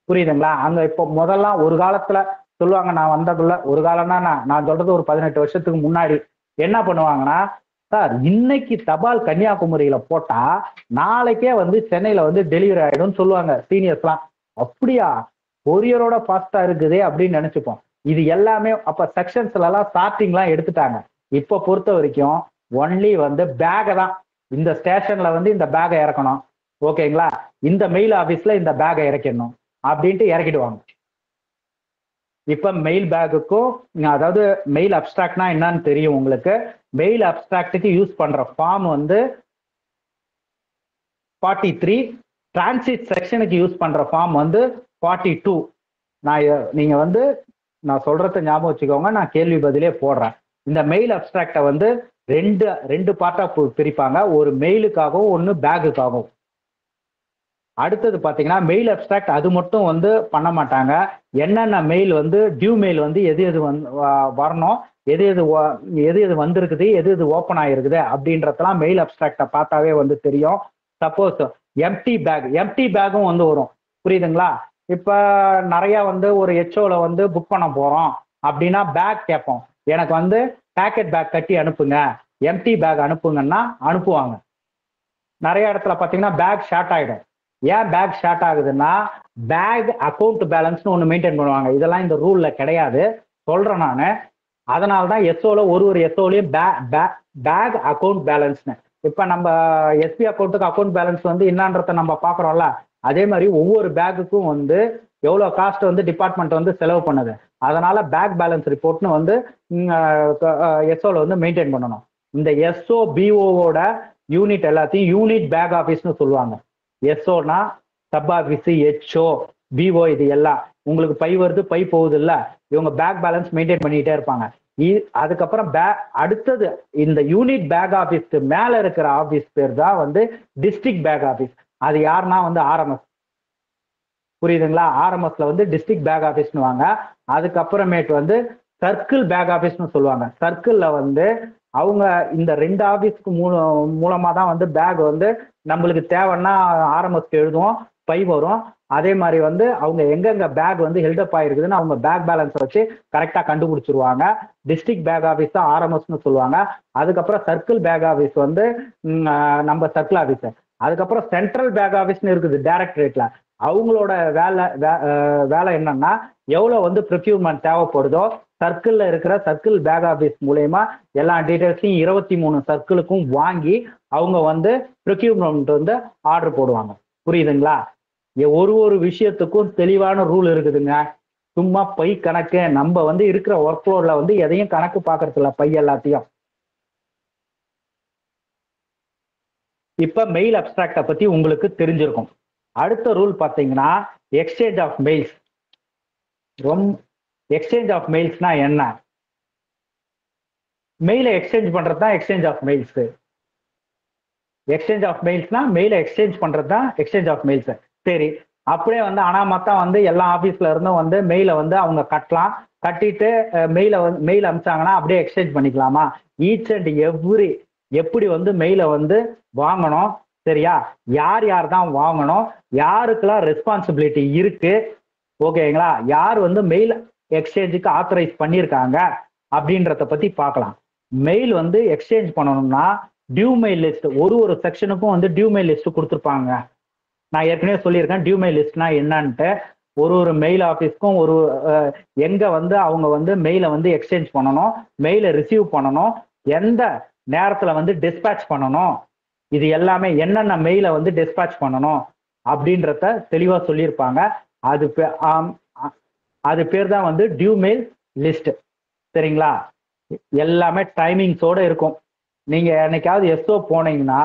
புரியுதுங்களா? அங்க இப்போ முதல்லாம் ஒரு காலத்துல சொல்லுவாங்க, நான் வந்ததுல ஒரு காலம்னா நான் சொல்றது ஒரு 18 வருஷத்துக்கு முன்னாடி என்ன பண்ணுவாங்கன்னா, சார் இன்னைக்கு தபால் கன்னியாகுமரியில போட்டா நாளைக்கே வந்து சென்னையில வந்து டெலிவரி ஆயிடும்னு சொல்லுவாங்க சீனியர்ஸ்லாம். அப்படியா, கொரியரோட ஃபாஸ்டா இருக்குதே அப்படின்னு நினைச்சுப்போம். இது எல்லாமே அப்ப செக்ஷன்ஸ்ல எல்லாம் ஸ்டார்டிங்லாம் எடுத்துட்டாங்க. இப்ப பொறுத்த வரைக்கும் ஒன்லி வந்து பேகை தான், இந்த ஸ்டேஷன்ல வந்து இந்த பேகை இறக்கணும், ஓகேங்களா, இந்த மெயில் ஆபீஸ்ல இந்த பேகை இறக்கணும் அப்படின்ட்டு இறக்கிடுவாங்க. இப்ப மெயில் பேக்குக்கும், அதாவது மெயில் அப்ஸ்ட்ராக்ட்னா என்னன்னு தெரியும் உங்களுக்கு. மெயில் அப்ஸ்ட்ராக்டுக்கு யூஸ் பண்ற ஃபார்ம் வந்து 43, டிரான்சிட் செக்ஷனுக்கு யூஸ் பண்ற ஃபார்ம் வந்து 42. நீங்க வந்து நான் சொல்றத ஞாபகம் வச்சுக்கோங்க, நான் கேள்வி பதிலே போடுறேன். இந்த மெயில் அப்ஸ்ட்ராக்டை வந்து ரெண்டு பார்ட்டா பிரிப்பாங்க, ஒரு மெயிலுக்காகவும் ஒன்னு பேக்குக்காகவும். அடுத்தது பாத்தீங்கன்னா மெயில் அப்ஸ்ட்ராக்ட் அது மட்டும் வந்து பண்ண மாட்டாங்க. என்னென்ன மெயில் வந்து டியூ மெயில் வந்து எது வரணும், எது எது வந்திருக்குது, எது ஓப்பன் ஆயிருக்குது அப்படின்றதெல்லாம் மெயில் அப்ஸ்ட்ராக்டை பார்த்தாவே வந்து தெரியும். சப்போஸ் எம்டி பேக்கும் வந்து வரும். புரியுதுங்களா? இப்ப நிறைய வந்து ஒரு ஹெச்ஓல வந்து புக் பண்ண போறோம் அப்படின்னா பேக் கேட்போம், எனக்கு வந்து பேக்கெட் பேக் கட்டி அனுப்புங்க, எம்டி பேக் அனுப்புங்கன்னா அனுப்புவாங்க. நிறைய இடத்துல பாத்தீங்கன்னா பேக் ஷார்ட் ஆயிடும். ஏன் பேக் ஷார்ட் ஆகுதுன்னா பேக் அக்கௌண்ட் பேலன்ஸ்னு ஒன்று மெயின்டைன் பண்ணுவாங்க. இதெல்லாம் இந்த ரூல்ல கிடையாது, சொல்றேன் நான். அதனாலதான் எஸ்ஓல ஒரு எஸ்ஓலையும் பேக் அக்கௌண்ட் பேலன்ஸ்னு. இப்ப நம்ம எஸ்பி அக்கௌண்ட்டுக்கு அக்கௌண்ட் பேலன்ஸ் வந்து என்னன்றத நம்ம பாக்குறோம்ல, அதே மாதிரி ஒவ்வொரு பேக்குக்கும் வந்து எவ்வளவு காஸ்ட் வந்து டிபார்ட்மெண்ட் வந்து செலவு பண்ணுது. அதனால பேக் பேலன்ஸ் ரிப்போர்ட்னு வந்து எஸ்ஓல வந்து மெயின்டைன் பண்ணணும். இந்த எஸ்ஓ பிஓவோட யூனிட் எல்லாத்தையும் யூனிட் பேக் ஆஃபீஸ்னு சொல்லுவாங்க. எஸ்ஓனா சப் ஆஃபீஸ், ஹெச்ஓ, பிஓ, இது எல்லாம் உங்களுக்கு பை வருது பை போகுது இல்ல, இவங்க பேக் பேலன்ஸ் மெயின்டைன் பண்ணிட்டே இருப்பாங்க. அதுக்கப்புறம் அடுத்தது இந்த யூனிட் பேக் ஆஃபீஸ்க்கு மேல இருக்கிற ஆஃபீஸ் பேர் தான் வந்து டிஸ்ட்ரிக்ட் பேக் ஆஃபீஸ். அது யாருன்னா வந்து ஆர்எம்எஸ். புரியுதுங்களா? ஆர்எம்எஸ்ல வந்து டிஸ்ட்ரிக்ட் பேக் ஆஃபீஸ்னு வாங்க. அதுக்கப்புறமேட்டு வந்து சர்க்கிள் பேக் ஆஃபீஸ்னு சொல்லுவாங்க. சர்க்கிள்ல வந்து அவங்க இந்த 2 ஆஃபீஸ்க்கு மூலமா தான் வந்து பேக் வந்து நம்மளுக்கு தேவைன்னா ஆர்எம்எஸ்க்கு எழுதுவோம், பை வரும். அதே மாதிரி வந்து அவங்க எங்கெங்க பேக் வந்து ஹெல்டப் ஆயிருக்குதுன்னு அவங்க பேக் பேலன்ஸ் வச்சு கரெக்டா கண்டுபிடிச்சிருவாங்க. டிஸ்ட்ரிக்ட் பேக் ஆஃபீஸ் தான் ஆர்எம்எஸ்னு சொல்லுவாங்க. அதுக்கப்புறம் சர்க்கிள் பேக் ஆஃபீஸ் வந்து நம்ம சர்க்கிள் ஆஃபீஸ். அதுக்கப்புறம் சென்ட்ரல் பேக் ஆஃபீஸ்னு இருக்குது டைரக்டரேட்ல. அவங்களோட வேலை என்னன்னா எவ்வளவு வந்து ப்ரொக்யூர்மெண்ட் தேவைப்படுதோ சர்க்கிள்ல இருக்கிற சர்க்கிள் பேக் ஆஃபீஸ் மூலயமா எல்லா டீடைல்ஸையும் 23 சர்க்கிளுக்கும் வாங்கி அவங்க வந்து ப்ரொக்யூர்மெண்ட் வந்து ஆர்டர் போடுவாங்க. புரியுதுங்களா? ஒரு விஷயத்துக்கும் தெளிவான ரூல் இருக்குதுங்க. சும்மா பை கணக்கு நம்ம வந்து இருக்கிற ஒர்க் லோட்ல வந்து எதையும் கணக்கு பாக்குறது இல்ல, பை எல்லாத்தையும். இப்ப மெயில் அப்ஸ்ட்ராக்ட பத்தி உங்களுக்கு தெரிஞ்சிருக்கும். அடுத்த ரூல் பாத்தீங்கன்னா exchange of mails. Exchange of மெயில்ஸ்னா என்ன? மெயிலை எக்ஸ்சேஞ்ச் பண்றது தான் exchange of mails. Exchange of மெயில்ஸ்னா மெயிலை எக்ஸ்சேஞ்ச் பண்றது தான் எக்ஸ்சேஞ்ச் ஆஃப் மெயில்ஸ். சரி, அப்படியே வந்து அனாமத்தா வந்து எல்லா ஆபீஸ்ல இருந்தும் வந்து மெயிலை வந்து அவங்க கட்டலாம். கட்டிட்டு மெயில் அனுப்பிச்சாங்கன்னா அப்படியே எக்ஸ்சேஞ்ச் பண்ணிக்கலாமா? ஈச் அண்ட் எவ்ரி எப்படி வந்து மெயிலை வந்து வாங்கணும், சரியா, யார் யார் தான் வாங்கணும், யாருக்கெல்லாம் ரெஸ்பான்சிபிலிட்டி இருக்கு, ஓகேங்களா, யார் வந்து மெயில் எக்ஸ்சேஞ்சுக்கு ஆத்தரைஸ் பண்ணியிருக்காங்க அப்படின்றத பத்தி பார்க்கலாம். மெயில் வந்து எக்ஸ்சேஞ்ச் பண்ணணும்னா டியூ மெயில் லிஸ்ட், ஒரு செக்ஷனுக்கும் வந்து டியூ மெயில் லிஸ்ட் கொடுத்துருப்பாங்க. நான் ஏற்கனவே சொல்லியிருக்கேன் டியூ மெயில் லிஸ்ட்னா என்னன்ட்டு. ஒரு மெயில் ஆஃபீஸ்க்கும் எங்க வந்து அவங்க வந்து மெயிலை வந்து எக்ஸ்சேஞ்ச் பண்ணணும், மெயிலை ரிசீவ் பண்ணணும், எந்த நேரத்துல வந்து டிஸ்பேட்ச் பண்ணணும், இது எல்லாமே என்னென்ன மெயிலை வந்து டிஸ்பேட்ச் பண்ணணும் அப்படின்றத தெளிவா சொல்லியிருப்பாங்க. அது பேர் தான் வந்து டியூ மெயில் லிஸ்ட், சரிங்களா. எல்லாமே டைமிங்ஸோட இருக்கும். நீங்க என்னைக்காவது எஸ்ஓ போனீங்கன்னா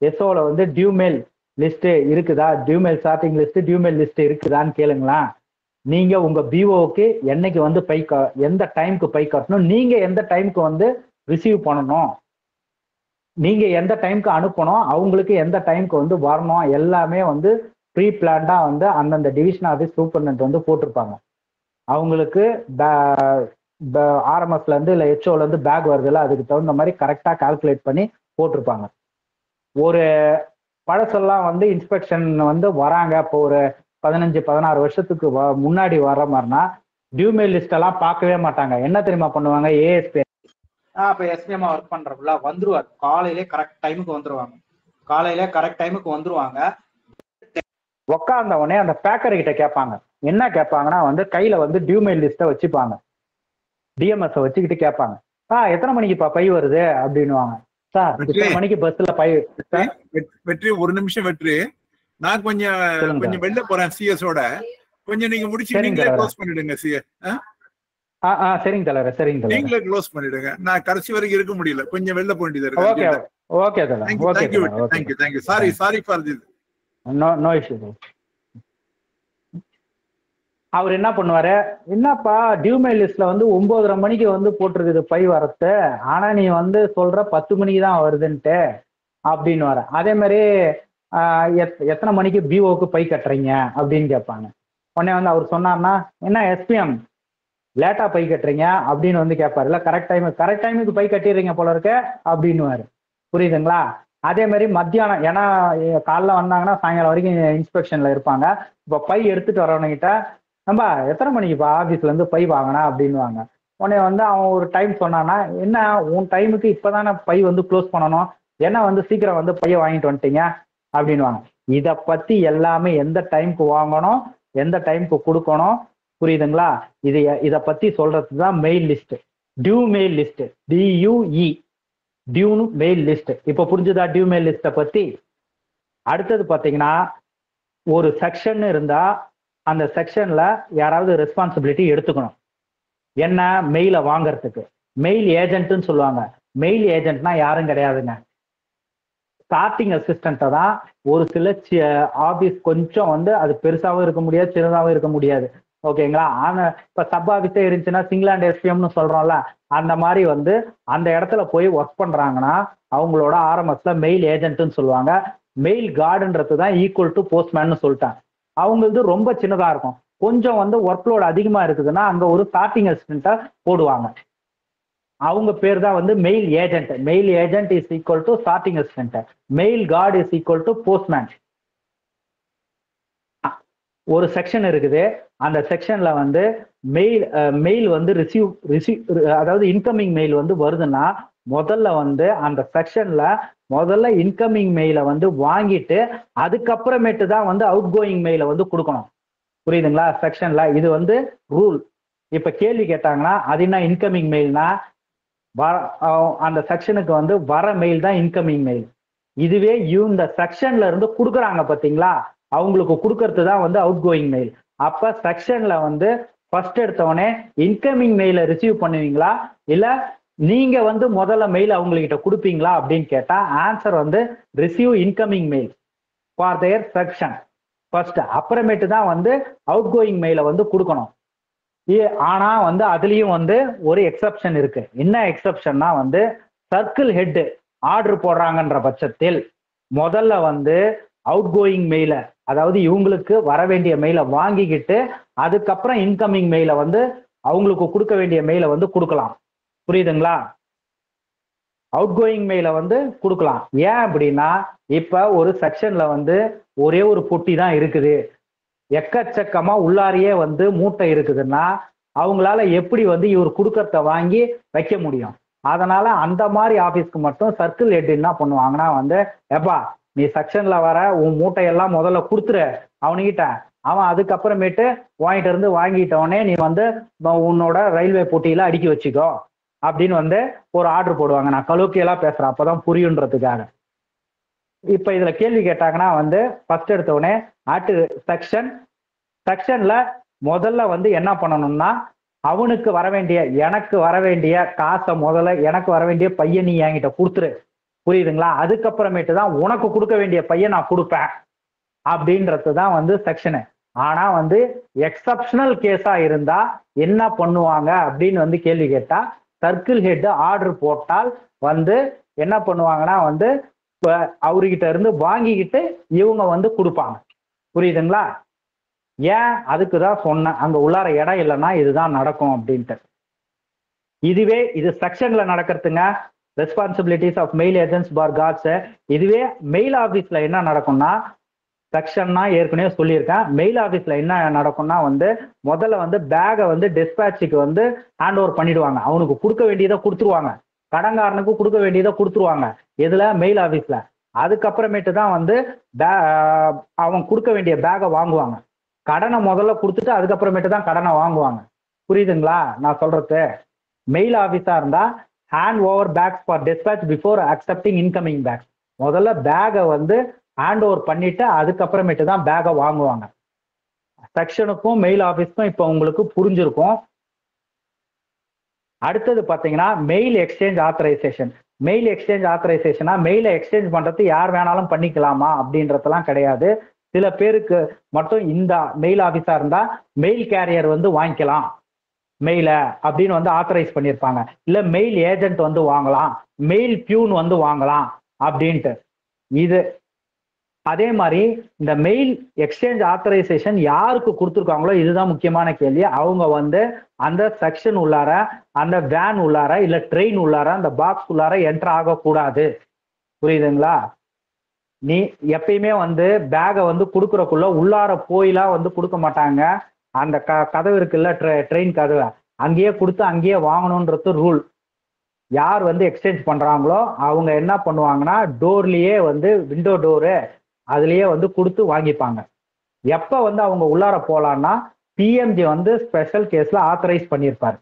எஸ்ஓல வந்து டியூ மெயில் லிஸ்ட் இருக்குதா, due mail starting list, due mail list இருக்குதான்னு கேளுங்களா. நீங்க உங்க பிஓக்கு என்னைக்கு வந்து எந்த டைமுக்கு பை கட்டணும், நீங்க எந்த டைமுக்கு வந்து ரிசீவ் பண்ணணும், நீங்க எந்த டைமுக்கு அனுப்பணும், அவங்களுக்கு எந்த டைமுக்கு வந்து வரணும், எல்லாமே வந்து ப்ரீ பிளான்டா வந்து அந்தந்த டிவிஷன் ஆஃபீஸ் சூப்பர்டென்ட் வந்து போட்டிருப்பாங்க. அவங்களுக்கு ஆர்எம்எஸ்ல இருந்து இல்லை ஹெச்ஓல இருந்து பேக் வருதுல்ல, அதுக்கு தகுந்த மாதிரி கரெக்டா கால்குலேட் பண்ணி போட்டிருப்பாங்க. ஒரு பழசெல்லாம் வந்து இன்ஸ்பெக்ஷன் வந்து வராங்க, இப்போ ஒரு 15-16 வருஷத்துக்கு முன்னாடி வர மாதிரினா டியூ மெயில் லிஸ்ட் எல்லாம் பார்க்கவே மாட்டாங்க. என்ன தெரியுமா பண்ணுவாங்க, ஏஎஸ்பி இப்போ எஸ்பிஎம்மா ஒர்க் பண்றப்பல வந்துருவார், காலையிலே கரெக்ட் டைமுக்கு வந்துருவாங்க. உட்கார்ந்த உடனே அந்த பேக்கர் கிட்ட கேட்பாங்க. என்ன கேட்பாங்கன்னா வந்து கையில வந்து டியூ மெயில் லிஸ்ட்டை வச்சுப்பாங்க, டிஎம்எஸ் வச்சுக்கிட்டு கேட்பாங்க, எத்தனை மணிக்குப்பா பை வருது அப்படின்னுவாங்க. சார் இத்தனை மணிக்கு பஸ்ல பை. வெற்றி ஒரு நிமிஷம் வெற்றி, நான் கொஞ்சம் வெளில போறேன் சிஎஸோட, கொஞ்சம் நீங்க முடிச்சு நீங்களே க்ளோஸ் பண்ணிடுங்க சிஎஸ். சரிங்க தலைவர், சரிங்க தலைவர், நீங்களே க்ளோஸ் பண்ணிடுங்க. நான் கடைசி வரைக்கும் இருக்க முடியல, கொஞ்சம் வெளில போக வேண்டியது இருக்கு. ஓகே ஓகே தலைவர், okay thank you. Sorry for this. No issue. அவர் என்ன பண்ணுவாரு, என்னப்பா டியூ மெயில் லிஸ்ட்ல வந்து 9:30 மணிக்கு வந்து போட்டிருக்குது பை வரத்து, ஆனா நீ வந்து சொல்ற 10 மணிக்கு தான் வருதுன்ட்டு அப்படின்னு வர. அதே மாதிரி எத்தனை மணிக்கு பிஓக்கு பை கட்டுறீங்க அப்படின்னு கேட்பாங்க. உடனே வந்து அவர் சொன்னார்னா, என்ன எஸ்பிஎம் லேட்டா பை கட்டுறீங்க அப்படின்னு வந்து கேட்பாரு. இல்லை கரெக்ட் டைமுக்கு பை கட்டிடுறீங்க போல இருக்க அப்படின்னுவாரு. புரியுதுங்களா. அதே மாதிரி மத்தியானம், ஏன்னா காலைல வந்தாங்கன்னா சாயங்காலம் வரைக்கும் இன்ஸ்பெக்ஷன்ல இருப்பாங்க. இப்போ பை எடுத்துட்டு வரவனுக்கிட்ட, நம்ம எத்தனை மணிக்குப்பா ஆஃபீஸ்ல இருந்து பை வாங்கினா அப்படின்வாங்க. உடனே வந்து அவன் ஒரு டைம் சொன்னான்னா, என்ன உன் டைமுக்கு இப்போதானே பை வந்து க்ளோஸ் பண்ணணும், என்ன வந்து சீக்கிரம் வந்து பையை வாங்கிட்டு வந்துட்டீங்க அப்படின்வாங்க. இதை பத்தி எல்லாமே எந்த டைமுக்கு வாங்கணும், எந்த டைமுக்கு கொடுக்கணும், புரியுதுங்களா. இதை பத்தி சொல்றது தான் mail list, due mail list, டியூஇ, டியூ மெயில் லிஸ்ட். இப்போ புரிஞ்சுதா டியூ மெயில் லிஸ்ட்டை பத்தி. அடுத்தது பார்த்தீங்கன்னா, ஒரு செக்ஷன் இருந்தா அந்த செக்ஷன்ல யாராவது ரெஸ்பான்சிபிலிட்டி எடுத்துக்கணும். என்ன, மெயிலை வாங்கறதுக்கு மெயில் ஏஜென்ட்னு சொல்லுவாங்க. மெயில் ஏஜென்ட்னா யாரும் கிடையாதுங்க, ஸ்டார்டிங் அசிஸ்டண்ட்டை தான். ஒரு சில ஆஃபீஸ் கொஞ்சம் வந்து அது பெருசாகவும் இருக்க முடியாது, சின்னதாகவும் இருக்க முடியாது, ஓகேங்களா. ஆனால் இப்போ சப் ஆஃபீஸே இருந்துச்சுன்னா சிங்கிளாண்ட் எஸ்பிஎம்னு சொல்கிறோம்ல, அந்த மாதிரி வந்து அந்த இடத்துல போய் ஒர்க் பண்ணுறாங்கன்னா அவங்களோட ஆர்எம்எஸ்ல மெயில் ஏஜென்ட்னு சொல்லுவாங்க. மெயில் கார்டுன்றது தான் ஈக்குவல் டு போஸ்ட்மேன்னு சொல்லிட்டாங்க. அவங்களது ரொம்ப சின்னதாக இருக்கும். கொஞ்சம் வந்து ஒர்க் லோட் அதிகமாக இருக்குதுன்னா அங்கே ஒரு ஸ்டார்டிங் அசிஸ்டண்ட்டை போடுவாங்க. அவங்க பேர் தான் வந்து mail agent. Mail agent is equal to starting assistant. Mail card is equal to postman. ஒரு செக்ஷன் இருக்குது, அந்த செக்ஷன்ல வந்து மெயில் வந்து ரிசீவ் அதாவது இன்கமிங் மெயில் வந்து வருதுன்னா முதல்ல வந்து அந்த செக்ஷன்ல முதல்ல இன்கமிங் மெயிலை வந்து வாங்கிட்டு அதுக்கப்புறமேட்டு தான் வந்து அவுட் கோயிங் மெயிலை வந்து கொடுக்கணும். புரியுதுங்களா. செக்ஷன்ல இது வந்து ரூல். இப்ப கேள்வி கேட்டாங்கன்னா அது என்ன இன்கமிங் மெயில்னா, அந்த செக்ஷனுக்கு வந்து வர மெயில் தான் இன்கமிங் மெயில். இதுவே இந்த செக்ஷன்ல இருந்து கொடுக்குறாங்க பாத்தீங்களா, அவங்களுக்கு கொடுக்கறது தான் வந்து அவுட் கோயிங் மெயில். அப்ப செக்ஷன்ல வந்து ஃபர்ஸ்ட் எடுத்தவொடனே இன்கமிங் மெயிலை ரிசீவ் பண்ணுவீங்களா இல்ல நீங்க வந்து முதல்ல மெயில் அவங்ககிட்ட கொடுப்பீங்களா அப்படின்னு கேட்டா ஆன்சர் வந்து receive incoming mail for their section first. அப்புறமேட்டு தான் வந்து அவுட் கோயிங் மெயிலை வந்து கொடுக்கணும். ஆனா வந்து அதுலயும் வந்து ஒரு எக்ஸப்ஷன் இருக்கு. என்ன எக்ஸப்ஷன்னா வந்து சர்க்கிள் ஹெட் ஆர்டர் போடுறாங்கன்ற பட்சத்தில் முதல்ல வந்து அவுட் கோயிங் மெயிலை, அதாவது இவங்களுக்கு வர வேண்டிய மெயிலை வாங்கிக்கிட்டு அதுக்கப்புறம் இன்கமிங் மெயிலை வந்து அவங்களுக்கு கொடுக்க வேண்டிய மெயிலை வந்து கொடுக்கலாம். புரியுதுங்களா. அவுட் கோயிங் மெயில வந்து கொடுக்கலாம். ஏன் அப்படின்னா இப்ப ஒரு செக்ஷன்ல வந்து ஒரே ஒரு பொட்டி தான் இருக்குது, எக்கச்சக்கமா உள்ளாரியே வந்து மூட்டை இருக்குதுன்னா அவங்களால எப்படி வந்து இவர் கொடுக்கறத வாங்கி வைக்க முடியும்? அதனால அந்த மாதிரி ஆபீஸ்க்கு மட்டும் சர்க்கிள் ஹெட் என்ன பண்ணுவாங்கன்னா வந்து, எப்பா நீ செக்ஷன்ல வர உன் மூட்டையெல்லாம் முதல்ல கொடுத்துரு அவனுகிட்ட, அவன் அதுக்கப்புறமேட்டு வாங்கிட்டு இருந்து வாங்கிட்டவனே நீ வந்து உன்னோட ரயில்வே போட்டியில அடுக்கி வச்சுக்கோ அப்படின்னு வந்து ஒரு ஆர்டர் போடுவாங்க. நான் கலோக்கியலா பேசுறேன் அப்பதான் புரியுன்றதுக்காக. இப்ப இதுல கேள்வி கேட்டாங்கன்னா வந்து ஃபர்ஸ்ட் எடுத்த உடனே செக்ஷன்ல முதல்ல வந்து என்ன பண்ணணும்னா, அவனுக்கு வர வேண்டிய எனக்கு வர வேண்டிய காசை முதல்ல எனக்கு வர வேண்டிய பையன் நீ என்கிட்ட கொடுத்துரு, புரியுதுங்களா? அதுக்கப்புறமேட்டு தான் உனக்கு கொடுக்க வேண்டிய பையன் நான் கொடுப்பேன் அப்படின்றது தான் வந்து செக்ஷனு. ஆனா வந்து எக்ஸப்ஷனல் கேஸா இருந்தா என்ன பண்ணுவாங்க அப்படின்னு வந்து கேள்வி கேட்டா, சர்க்கிள் ஹெட் ஆர்டர் போட்டால் வந்து என்ன பண்ணுவாங்கன்னா வந்து அவர்கிட்ட இருந்து வாங்கிக்கிட்டு இவங்க வந்து கொடுப்பாங்க, புரியுதுங்களா? ஏன் அதுக்குதான் சொன்னேன், அங்க உள்ளார இடம் இல்லைன்னா இதுதான் நடக்கும் அப்படின்ட்டு. இதுவே இது செக்ஷன்ல நடக்கிறதுங்க, responsibilities of mail agents for guards. இதுவே மெயில் ஆபீஸ்ல என்ன நடக்கும்னா, செக்ஷன்னா ஏற்கனவே சொல்லியிருக்கேன், மெயில் ஆபீஸ்ல என்ன நடக்கும்னா வந்து முதல்ல வந்து பேகை வந்து டிஸ்பேட்சுக்கு வந்து ஹேண்ட் ஓவர் பண்ணிடுவாங்க. அவனுக்கு கொடுக்க வேண்டியதை கொடுத்துருவாங்க, கடன்காரனுக்கு கொடுக்க வேண்டியதை கொடுத்துருவாங்க. எதுல? மெயில் ஆபீஸ்ல. அதுக்கப்புறமேட்டு தான் வந்து அவன் கொடுக்க வேண்டிய பேகை வாங்குவாங்க. கடனை முதல்ல கொடுத்துட்டு அதுக்கப்புறமேட்டு தான் கடனை வாங்குவாங்க, புரியுதுங்களா நான் சொல்றது? மெயில் ஆபீஸா இருந்தா hand over bags for dispatch before accepting incoming bags. முதல்ல பேகை வந்து ஹேண்ட் ஓவர் பண்ணிட்டு அதுக்கப்புறமேட்டு தான் பேகை வாங்குவாங்க. செக்ஷனுக்கும் மெயில் ஆபீஸ்க்கும் இப்போ உங்களுக்கு புரிஞ்சிருக்கும். அடுத்தது பாத்தீங்கன்னா mail exchange authorization. Mail exchange ஆத்தரைசேஷனா மெயிலை எக்ஸ்சேஞ்ச் பண்றது யார் வேணாலும் பண்ணிக்கலாமா அப்படின்றதெல்லாம் கிடையாது. சில பேருக்கு மட்டும் இந்த மெயில் ஆபீஸா இருந்தா மெயில் கேரியர் வந்து வாங்கிக்கலாம் மெயில அப்படின்னு வந்து ஆத்தரைஸ் பண்ணியிருப்பாங்க. இல்ல மெயில் ஏஜென்ட் வந்து வாங்கலாம், மெயில் பியூன் வந்து வாங்கலாம் அப்படின்ட்டு. இது அதே மாதிரி இந்த மெயில் எக்ஸ்சேஞ்ச் ஆத்தரைசேஷன் யாருக்கு கொடுத்துருக்காங்களோ இதுதான் முக்கியமான கேள்வி. அவங்க வந்து அந்த செக்ஷன் உள்ளார, அந்த வேன் உள்ளார, இல்ல ட்ரெயின் உள்ளார, அந்த பாக்ஸ் உள்ளார என்டர் ஆகக்கூடாது, புரியுதுங்களா? நீ எப்பயுமே வந்து பேகை வந்து கொடுக்குறக்குள்ள உள்ளார போயெல்லாம் வந்து கொடுக்க மாட்டாங்க. அந்த கதவு இருக்குல்ல, ட்ரெயின் கதவை, அங்கேயே கொடுத்து அங்கேயே வாங்கணுன்றது ரூல். யார் வந்து எக்ஸ்சேஞ்ச் பண்றாங்களோ அவங்க என்ன பண்ணுவாங்கன்னா டோர்லயே வந்து விண்டோ டோரு அதுலயே வந்து கொடுத்து வாங்கிப்பாங்க. எப்ப வந்து அவங்க உள்ளார போலான்னா பிஎம்ஜி வந்து ஸ்பெஷல் கேஸ்ல ஆத்தரைஸ் பண்ணியிருப்பாரு.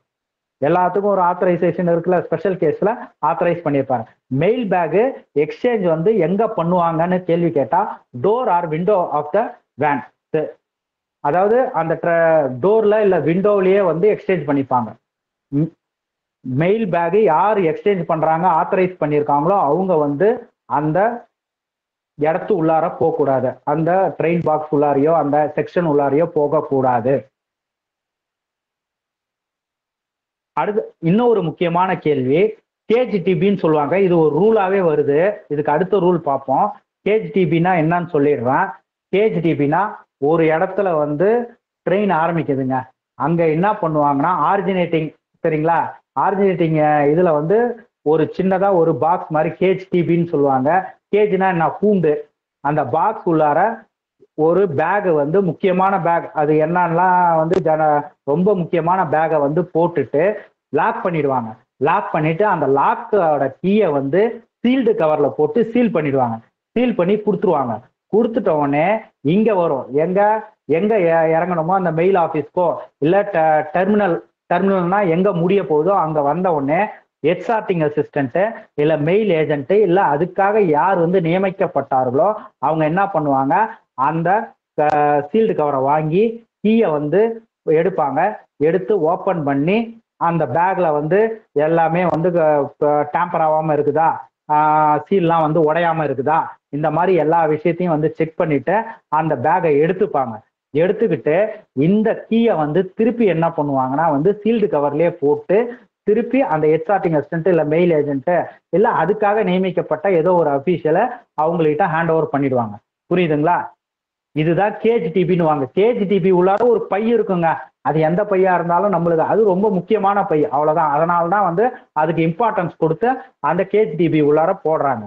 எல்லாத்துக்கும் ஒரு ஆத்தரைசேஷன் இருக்குல்ல, ஸ்பெஷல் கேஸ்ல ஆத்தரைஸ் பண்ணியிருப்பாரு. மெயில் பேக் எக்ஸ்சேஞ்ச் வந்து எங்க பண்ணுவாங்கன்னு கேள்வி கேட்டா door or window of the van, அதாவது அந்த டோர்ல இல்ல விண்டோலயே வந்து எக்ஸ்சேஞ்ச் பண்ணிப்பாங்க. மெயில் பேக் யார் எக்ஸ்சேஞ்ச் பண்றாங்க ஆத்தரைஸ் பண்ணியிருக்காங்களோ அவங்க வந்து அந்த இடத்து உள்ளார போகக்கூடாது, அந்த ட்ரெயின் பாக்ஸ் உள்ளாரையோ அந்த செக்ஷன் உள்ளாரையோ போகக்கூடாது. அடுத்து இன்னொரு முக்கியமான கேள்வி, கேஜிடிபின்னு சொல்லுவாங்க. இது ஒரு ரூலாவே வருது. இதுக்கு அடுத்த ரூல் பார்ப்போம். கேஜிடிபினா என்னன்னு சொல்லிடுறேன். கேஜிடிபினா ஒரு இடத்துல வந்து ட்ரெயின் ஆரம்பிக்குதுங்க, அங்க என்ன பண்ணுவாங்கன்னா ஆரிஜினேட்டிங், சரிங்களா? ஆரிஜினேட்டிங் இதுல வந்து ஒரு சின்னதா ஒரு பாக்ஸ் மாதிரி கேஜ் டிபின்னு சொல்லுவாங்க. கேஜ்னா என்ன? கூண்டு. அந்த பாக்ஸ் உள்ளார ஒரு பேக் வந்து முக்கியமான பேக், அது என்னன்னா வந்து ரொம்ப முக்கியமான பேகை வந்து போட்டுட்டு லாக் பண்ணிடுவாங்க. லாக் பண்ணிட்டு அந்த லாக்கோட கீயை வந்து சீல்டு கவர்ல போட்டு சீல் பண்ணிடுவாங்க. சீல் பண்ணி கொடுத்துருவாங்க. கொடுத்துட்ட உடனே இங்க வரும், எங்க இறங்கணுமோ அந்த மெயில் ஆபீஸ்க்கோ இல்ல டெர்மினல்னா எங்க முடிய போகுதோ அங்க வந்த உடனே எக்ஸார்டிங் அசிஸ்டன்ட் இல்ல மெயில் ஏஜென்ட் இல்ல அதுக்காக யார் வந்து நியமிக்கப்பட்டார்களோ அவங்க என்ன பண்ணுவாங்க, அந்த சீல்டு கவரை வாங்கி கீயை வந்து எடுப்பாங்க. எடுத்து ஓப்பன் பண்ணி அந்த பேக்ல வந்து எல்லாமே வந்து டேம்பர் ஆகாம இருக்குதா, சீல்லாம் வந்து உடையாம இருக்குதா, இந்த மாதிரி எல்லா விஷயத்தையும் வந்து செக் பண்ணிட்டு அந்த பேக்கை எடுத்துப்பாங்க. எடுத்துக்கிட்டு இந்த கீயை வந்து திருப்பி என்ன பண்ணுவாங்கன்னா வந்து சீல்டு கவர்லயே போட்டு திருப்பி அந்த எக்ஸார்டிங் அசிஸ்டன்ட் இல்ல மெயில் ஏஜென்ட் இல்ல அதுக்காக நியமிக்கப்பட்ட ஏதோ ஒரு அபிஷியலை அவங்கள்ட்ட ஹேண்ட் ஓவர் பண்ணிடுவாங்க, புரியுதுங்களா? இதுதான் கேஜிடிபின்னு வாங்க. கேஜிடிபி உள்ளார ஒரு பை இருக்குங்க. அது எந்த பையா இருந்தாலும் நம்மளுக்கு அது ரொம்ப முக்கியமான பை, அவ்வளவுதான். அதனால தான் வந்து அதுக்கு இம்பார்ட்டன்ஸ் கொடுத்து அந்த கேஜிடிபி உள்ளார போடுறாங்க.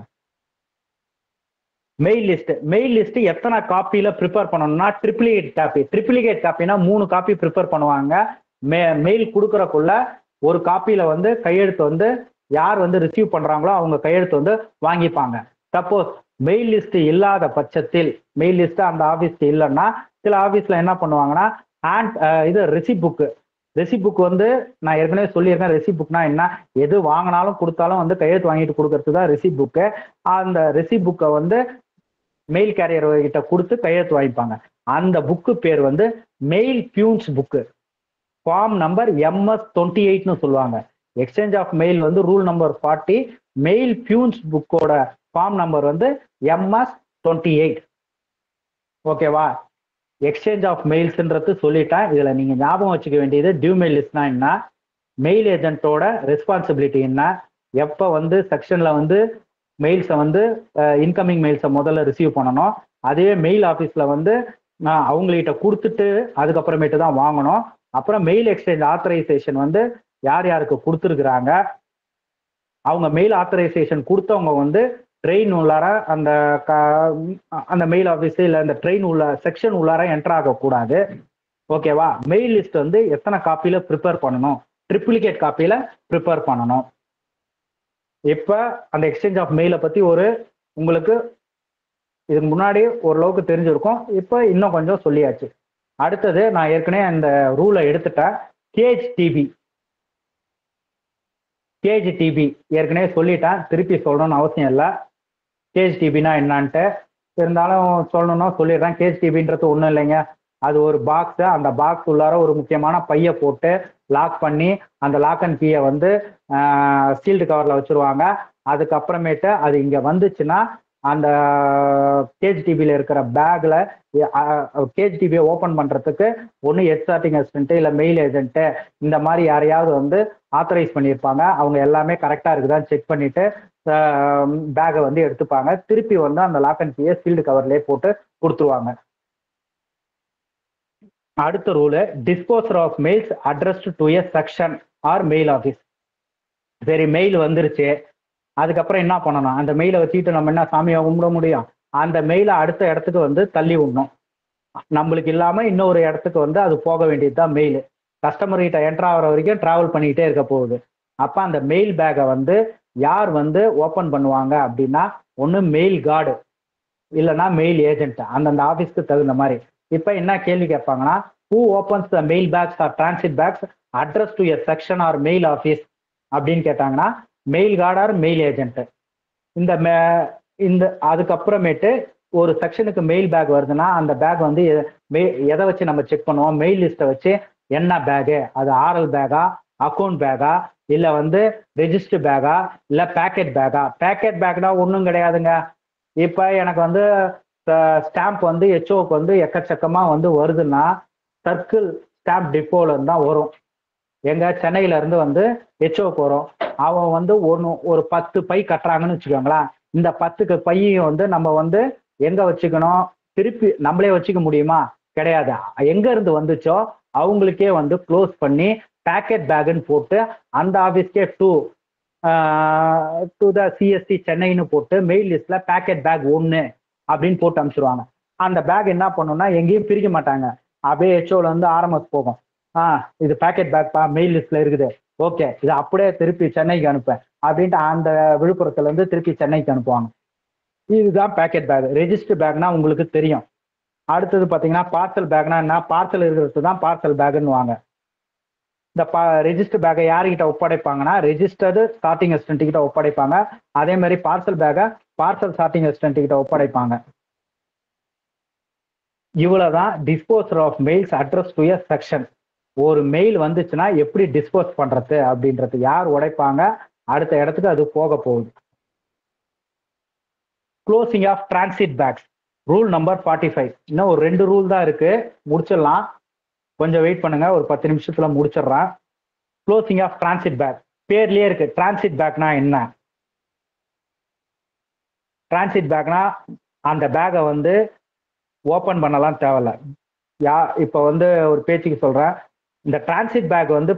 மெயில் லிஸ்ட் எத்தனை காப்பியில ப்ரிப்பேர் பண்ணணும்னா ட்ரிப்ளிகேட் காப்பி. ட்ரிப்ளிகேட் காப்பினா 3 காப்பி ப்ரிப்பேர் பண்ணுவாங்க. மெயில் கொடுக்கறக்குள்ள ஒரு காப்பியில வந்து கையெழுத்து வந்து யார் வந்து ரிசீவ் பண்றாங்களோ அவங்க கையெழுத்து வந்து வாங்கிப்பாங்க. சப்போஸ் மெயில் லிஸ்ட் இல்லாத பட்சத்தில், மெயில் லிஸ்ட் அந்த ஆஃபீஸ்க்கு இல்லைன்னா சில ஆஃபீஸ்ல என்ன பண்ணுவாங்கன்னா இது ரெசிப்ட் புக் வந்து நான் ஏற்கனவே சொல்லியிருக்கேன். ரெசிப்ட் புக்னா என்ன, எது வாங்கினாலும் கொடுத்தாலும் வந்து கையெழுத்து வாங்கிட்டு கொடுக்கறது தான் ரெசிப்ட் புக்கு. அந்த ரெசிப்ட் புக்கை வந்து மெயில் கேரியர் கிட்ட கொடுத்து கையெழுத்து வாங்கிப்பாங்க. அந்த புக்கு பேர் வந்து mail peons book. Form number MS-28ன்னு சொல்லுவாங்க. எக்ஸ்சேஞ்ச் ஆஃப் மெயில் வந்து ரூல் நம்பர் 40. மெயில் பியூன்ஸ் புக்கோட ஃபார்ம் நம்பர் வந்து MS-28. ஓகேவா? எக்ஸ்சேஞ்ச் ஆஃப் மெயில்ஸ்ன்றது சொல்லிட்டேன். இதுல நீங்க ஞாபகம் வச்சுக்க வேண்டியது டியூ மெயில் லிஸ்ட்னா என்ன, மெயில் ஏஜென்ட்டோட ரெஸ்பான்சிபிலிட்டி என்ன, எப்போ வந்து செக்ஷன்ல வந்து மெயில்ஸை வந்து இன்கமிங் மெயில்ஸை முதல்ல ரிசீவ் பண்ணணும், அதே மெயில் ஆஃபீஸில் வந்து அவங்கள்கிட்ட கொடுத்துட்டு அதுக்கப்புறமேட்டு தான் வாங்கணும். அப்புறம் மெயில் எக்ஸ்சேஞ்ச் ஆத்தரைசேஷன் வந்து யார் யாருக்கு கொடுத்துருக்குறாங்க, அவங்க மெயில் ஆத்தரைசேஷன் கொடுத்தவங்க வந்து ட்ரெயின் உள்ளார அந்த மெயில் ஆஃபீஸ் இல்லை அந்த ட்ரெயின் உள்ள செக்ஷன் உள்ளார என்டர் ஆகக்கூடாது. ஓகேவா? மெயில் லிஸ்ட் வந்து எத்தனை காப்பியில ப்ரிப்பேர் பண்ணணும், ட்ரிப்ளிகேட் காப்பியில ப்ரிப்பேர் பண்ணணும். இப்ப அந்த எக்ஸ்சேஞ்ச் ஆஃப் மெயிலை பத்தி உங்களுக்கு இதுக்கு முன்னாடி ஓரளவுக்கு தெரிஞ்சிருக்கும். இப்ப இன்னும் கொஞ்சம் சொல்லியாச்சு. அடுத்தது நான் ஏற்கனவே அந்த ரூலை எடுத்துட்டேன். கேஜிடிபி ஏற்கனவே சொல்லிட்டேன், திருப்பி சொல்லணும்னு அவசியம் இல்லை. கேஜிடிபினா என்னான்ட்டு இருந்தாலும் சொல்லணும்னா சொல்லிடுறேன். கேஜிடிபின்றது ஒன்றும் இல்லைங்க, அது ஒரு பாக்ஸ். அந்த பாக்ஸ் உள்ளார ஒரு முக்கியமான பையை போட்டு லாக் பண்ணி அந்த லாக் அண்ட் கீயை வந்து சீல்டு கவர்ல வச்சிருவாங்க. அதுக்கப்புறமேட்டு அது இங்க வந்துச்சுன்னா அந்த கேஜிடிபியில் இருக்கிற பேக்ல கேஜிடிபியை ஓப்பன் பண்றதுக்கு ஒன்று எக்ஸாட்டிங் அசிஸ்டன்ட் இல்லை மெயில் ஏஜென்ட் இந்த மாதிரி யாரையாவது வந்து ஆத்தரைஸ் பண்ணியிருப்பாங்க. அவங்க எல்லாமே கரெக்டா இருக்குதான்னு செக் பண்ணிட்டு பேக்கை வந்து எடுத்துப்பாங்க. திருப்பி வந்து அந்த லாக் அண்ட் கீயை சீல்டு கவர்லேயே போட்டு கொடுத்துருவாங்க. அடுத்த rule, disposal of mails addressed to a section or mail office. சரி, மெயில் வந்துருச்சு, அதுக்கப்புறம் என்ன பண்ணணும், அந்த மெயிலை வச்சுக்கிட்டு நம்ம என்ன சாமியை கும்பிட முடியும்? அந்த மெயிலை அடுத்த இடத்துக்கு வந்து தள்ளி விடணும். நம்மளுக்கு இல்லாம இன்னொரு இடத்துக்கு வந்து அது போக வேண்டியது தான் மெயில். கஸ்டமர் கிட்ட என்டர் ஆகிற வரைக்கும் டிராவல் பண்ணிக்கிட்டே இருக்க போகுது. அப்ப அந்த மெயில் பேக்கை வந்து யார் வந்து ஓப்பன் பண்ணுவாங்க அப்படின்னா, ஒன்று மெயில் கார்டு இல்லைன்னா மெயில் ஏஜென்ட், அந்தந்த ஆஃபீஸ்க்கு தகுந்த மாதிரி. இப்ப என்ன கேள்வி கேட்பாங்கன்னா, who opens the mail bags or transit bags address to a section or mail office அப்படின்னு கேட்டாங்கன்னா mail guard or mail agent. இந்த அதுக்கப்புறமேட்டு ஒரு செக்ஷனுக்கு மெயில் பேக் வருதுன்னா அந்த பேக் வந்து எதை வச்சு நம்ம செக் பண்ணுவோம்? மெயில் லிஸ்ட்டை வச்சு. என்ன பேகு, அது ஆரல் பேகா, அக்கௌண்ட் பேகா, இல்லை வந்து ரெஜிஸ்டர் பேகா, இல்லை பேக்கெட் பேகா? பேக்கெட் பேக்னா ஒன்றும் கிடையாதுங்க. இப்போ எனக்கு வந்து ஸ்டாம்ப் வந்து HOக்கு வந்து எக்கச்சக்கமா வந்து வருதுன்னா சர்க்கிள் ஸ்டாம்ப் டிப்போல இருந்து தான் வரும். எங்க சென்னையில இருந்து வந்து HOக்கு வரும். அவன் வந்து ஒரு 10 பை கட்டுறாங்கன்னு வச்சுக்கோங்களேன். இந்த 10 பையையும் வந்து நம்ம வந்து எங்க வச்சுக்கணும்? திருப்பி நம்மளே வச்சுக்க முடியுமா? கிடையாது. எங்க இருந்து வந்துச்சோ அவங்களுக்கே வந்து க்ளோஸ் பண்ணி பேக்கெட் பேக்குன்னு போட்டு அந்த ஆஃபீஸ்க்கே டு த CST சென்னைன்னு போட்டு மெயில் லிஸ்ட்ல பேக்கெட் பேக் 1 அப்படின்னு போட்டு அனுப்பிச்சிருவாங்க. அந்த பேக் என்ன பண்ணுன்னா எங்கேயும் பிரிக்க மாட்டாங்க, அப்படியே HOல வந்து RMS போகும். இது பேக்கெட் பேக் மெயில் லிஸ்ட்ல இருக்குது, ஓகே, இது அப்படியே திருப்பி சென்னைக்கு அனுப்பேன் அப்படின்ட்டு அந்த விழுப்புரத்துல இருந்து திருப்பி சென்னைக்கு அனுப்புவாங்க. இதுதான் பேக்கெட் பேக். ரெஜிஸ்டர் பேக்னா உங்களுக்கு தெரியும். அடுத்தது பாத்தீங்கன்னா பார்சல் பேக்னா என்ன? பார்சல் இருக்கிறது தான் பார்சல் பேக்னுவாங்க. இந்த ரெஜிஸ்டர் பேக்கை யாருக்கிட்ட ஒப்படைப்பாங்கன்னா ரெஜிஸ்டர்டு சார்ட்டிங் அசிஸ்டன்ட் கிட்ட ஒப்படைப்பாங்க. அதே மாதிரி பார்சல் பேக்கை பார்சல் சார்ட்டிங் அசிஸ்டன்ட் கிட்ட ஒப்படைப்பாங்க. இவ்வளவுதான் disposal of mails address to a section. ஒரு மெயில் வந்துச்சுன்னா எப்படி டிஸ்போஸ் பண்றது அப்படின்றது, யார் உடைப்பாங்க, அடுத்த இடத்துக்கு அது போக போகுது. Closing of transit bags, rule number 45. இன்னும் ஒரு 2 ரூல் தான் இருக்கு, முடிச்சிடலாம். கொஞ்சம் வெயிட் பண்ணுங்க, ஒரு 10 நிமிஷத்துல முடிச்சிடுறேன். க்ளோசிங் ஆஃப் டிரான்சிட் பேக் பேர்லயே இருக்கு. டிரான்சிட் பேக்னா என்ன? டிரான்சிட் பேக்னா அந்த பேக்கை வந்து ஓப்பன் பண்ணலாம் தேவையில்ல. இப்போ வந்து ஒரு பேச்சுக்கு சொல்றேன், இந்த டிரான்சிட் பேக் வந்து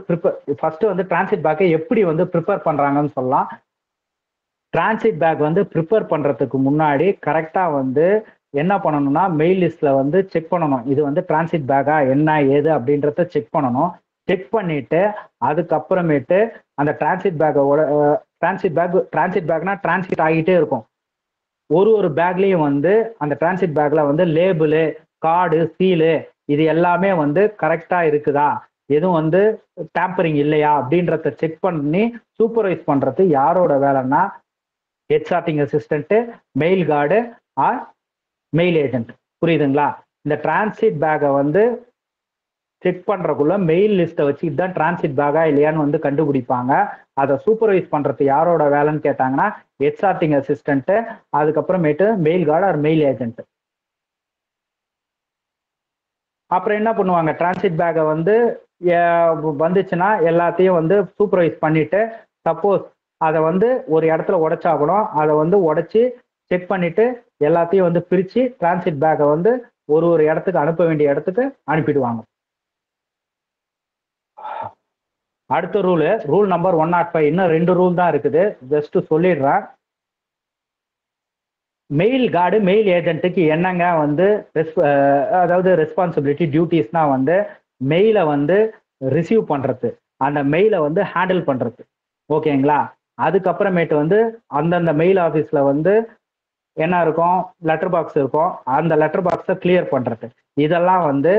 ஃபர்ஸ்ட் வந்து டிரான்சிட் பேக்கை எப்படி வந்து ப்ரிப்பேர் பண்றாங்கன்னு சொல்லலாம். டிரான்சிட் பேக் வந்து ப்ரிப்பேர் பண்றதுக்கு முன்னாடி கரெக்டா வந்து என்ன பண்ணணும்னா மெயில் லிஸ்ட்ல வந்து செக் பண்ணணும், இது வந்து டிரான்சிட் பேக்கா என்ன ஏது அப்படின்றத செக் பண்ணணும். செக் பண்ணிட்டு அதுக்கப்புறமேட்டு அந்த டிரான்சிட் பேக்கோட டிரான்சிட் பேக்னா டிரான்சிட் ஆகிட்டே இருக்கும். ஒரு பேக்லயும் வந்து அந்த டிரான்சிட் பேக்ல வந்து லேபிளு, கார்டு, சீலு இது எல்லாமே வந்து கரெக்டா இருக்குதா, எதுவும் வந்து டேம்பரிங் இல்லையா அப்படின்றத செக் பண்ணி சூப்பர்வைஸ் பண்றது யாரோட வேலைன்னா head sorting assistant, mail guard or mail agent. புரியுதுங்களா? இந்த டிரான்சிட் பேக்கை வந்து செக் பண்றதுக்குள்ள மெயில் லிஸ்ட்டை வச்சுட்டு தான் டிரான்சிட் பேக்கா இல்லையான்னு வந்து கண்டுபிடிப்பாங்க. அதை சூப்பர்வைஸ் பண்றது யாரோட வேலைன்னு கேட்டாங்கன்னா ஹெச்ஆர்டிங் அசிஸ்டன்ட், அதுக்கப்புறமேட்டு mail guard or mail agent. அப்புறம் என்ன பண்ணுவாங்க, டிரான்சிட் பேக்கை வந்து வந்துச்சுன்னா எல்லாத்தையும் வந்து சூப்பர்வைஸ் பண்ணிட்டு, சப்போஸ் அதை வந்து ஒரு இடத்துல உடைச்சா கூட அதை வந்து உடைச்சி செக் பண்ணிட்டு எல்லாத்தையும் வந்து பிரிச்சு டிரான்சிட் பேக்கை வந்து ஒரு இடத்துக்கு அனுப்ப வேண்டிய இடத்துக்கு அனுப்பிடுவாங்க. அடுத்த ரூல் நம்பர் 105. இன்னும் 2 ரூல் தான் இருக்குது, ஜஸ்ட் சொல்லிடுறேன். மெயில் கார்டு மெயில் ஏஜென்ட்டுக்கு என்னங்க வந்து அதாவது ரெஸ்பான்சிபிலிட்டி டியூட்டிஸ்னா வந்து மெயிலை வந்து ரிசீவ் பண்றது, அந்த மெயிலை வந்து ஹேண்டில் பண்றது. ஓகேங்களா? அதுக்கப்புறமேட்டு வந்து அந்தந்த மெயில் ஆஃபீஸ்ல வந்து என்ன இருக்கும், லெட்டர் பாக்ஸ் இருக்கும், அந்த லெட்டர் பாக்ஸை கிளியர் பண்றது. இதெல்லாம் வந்து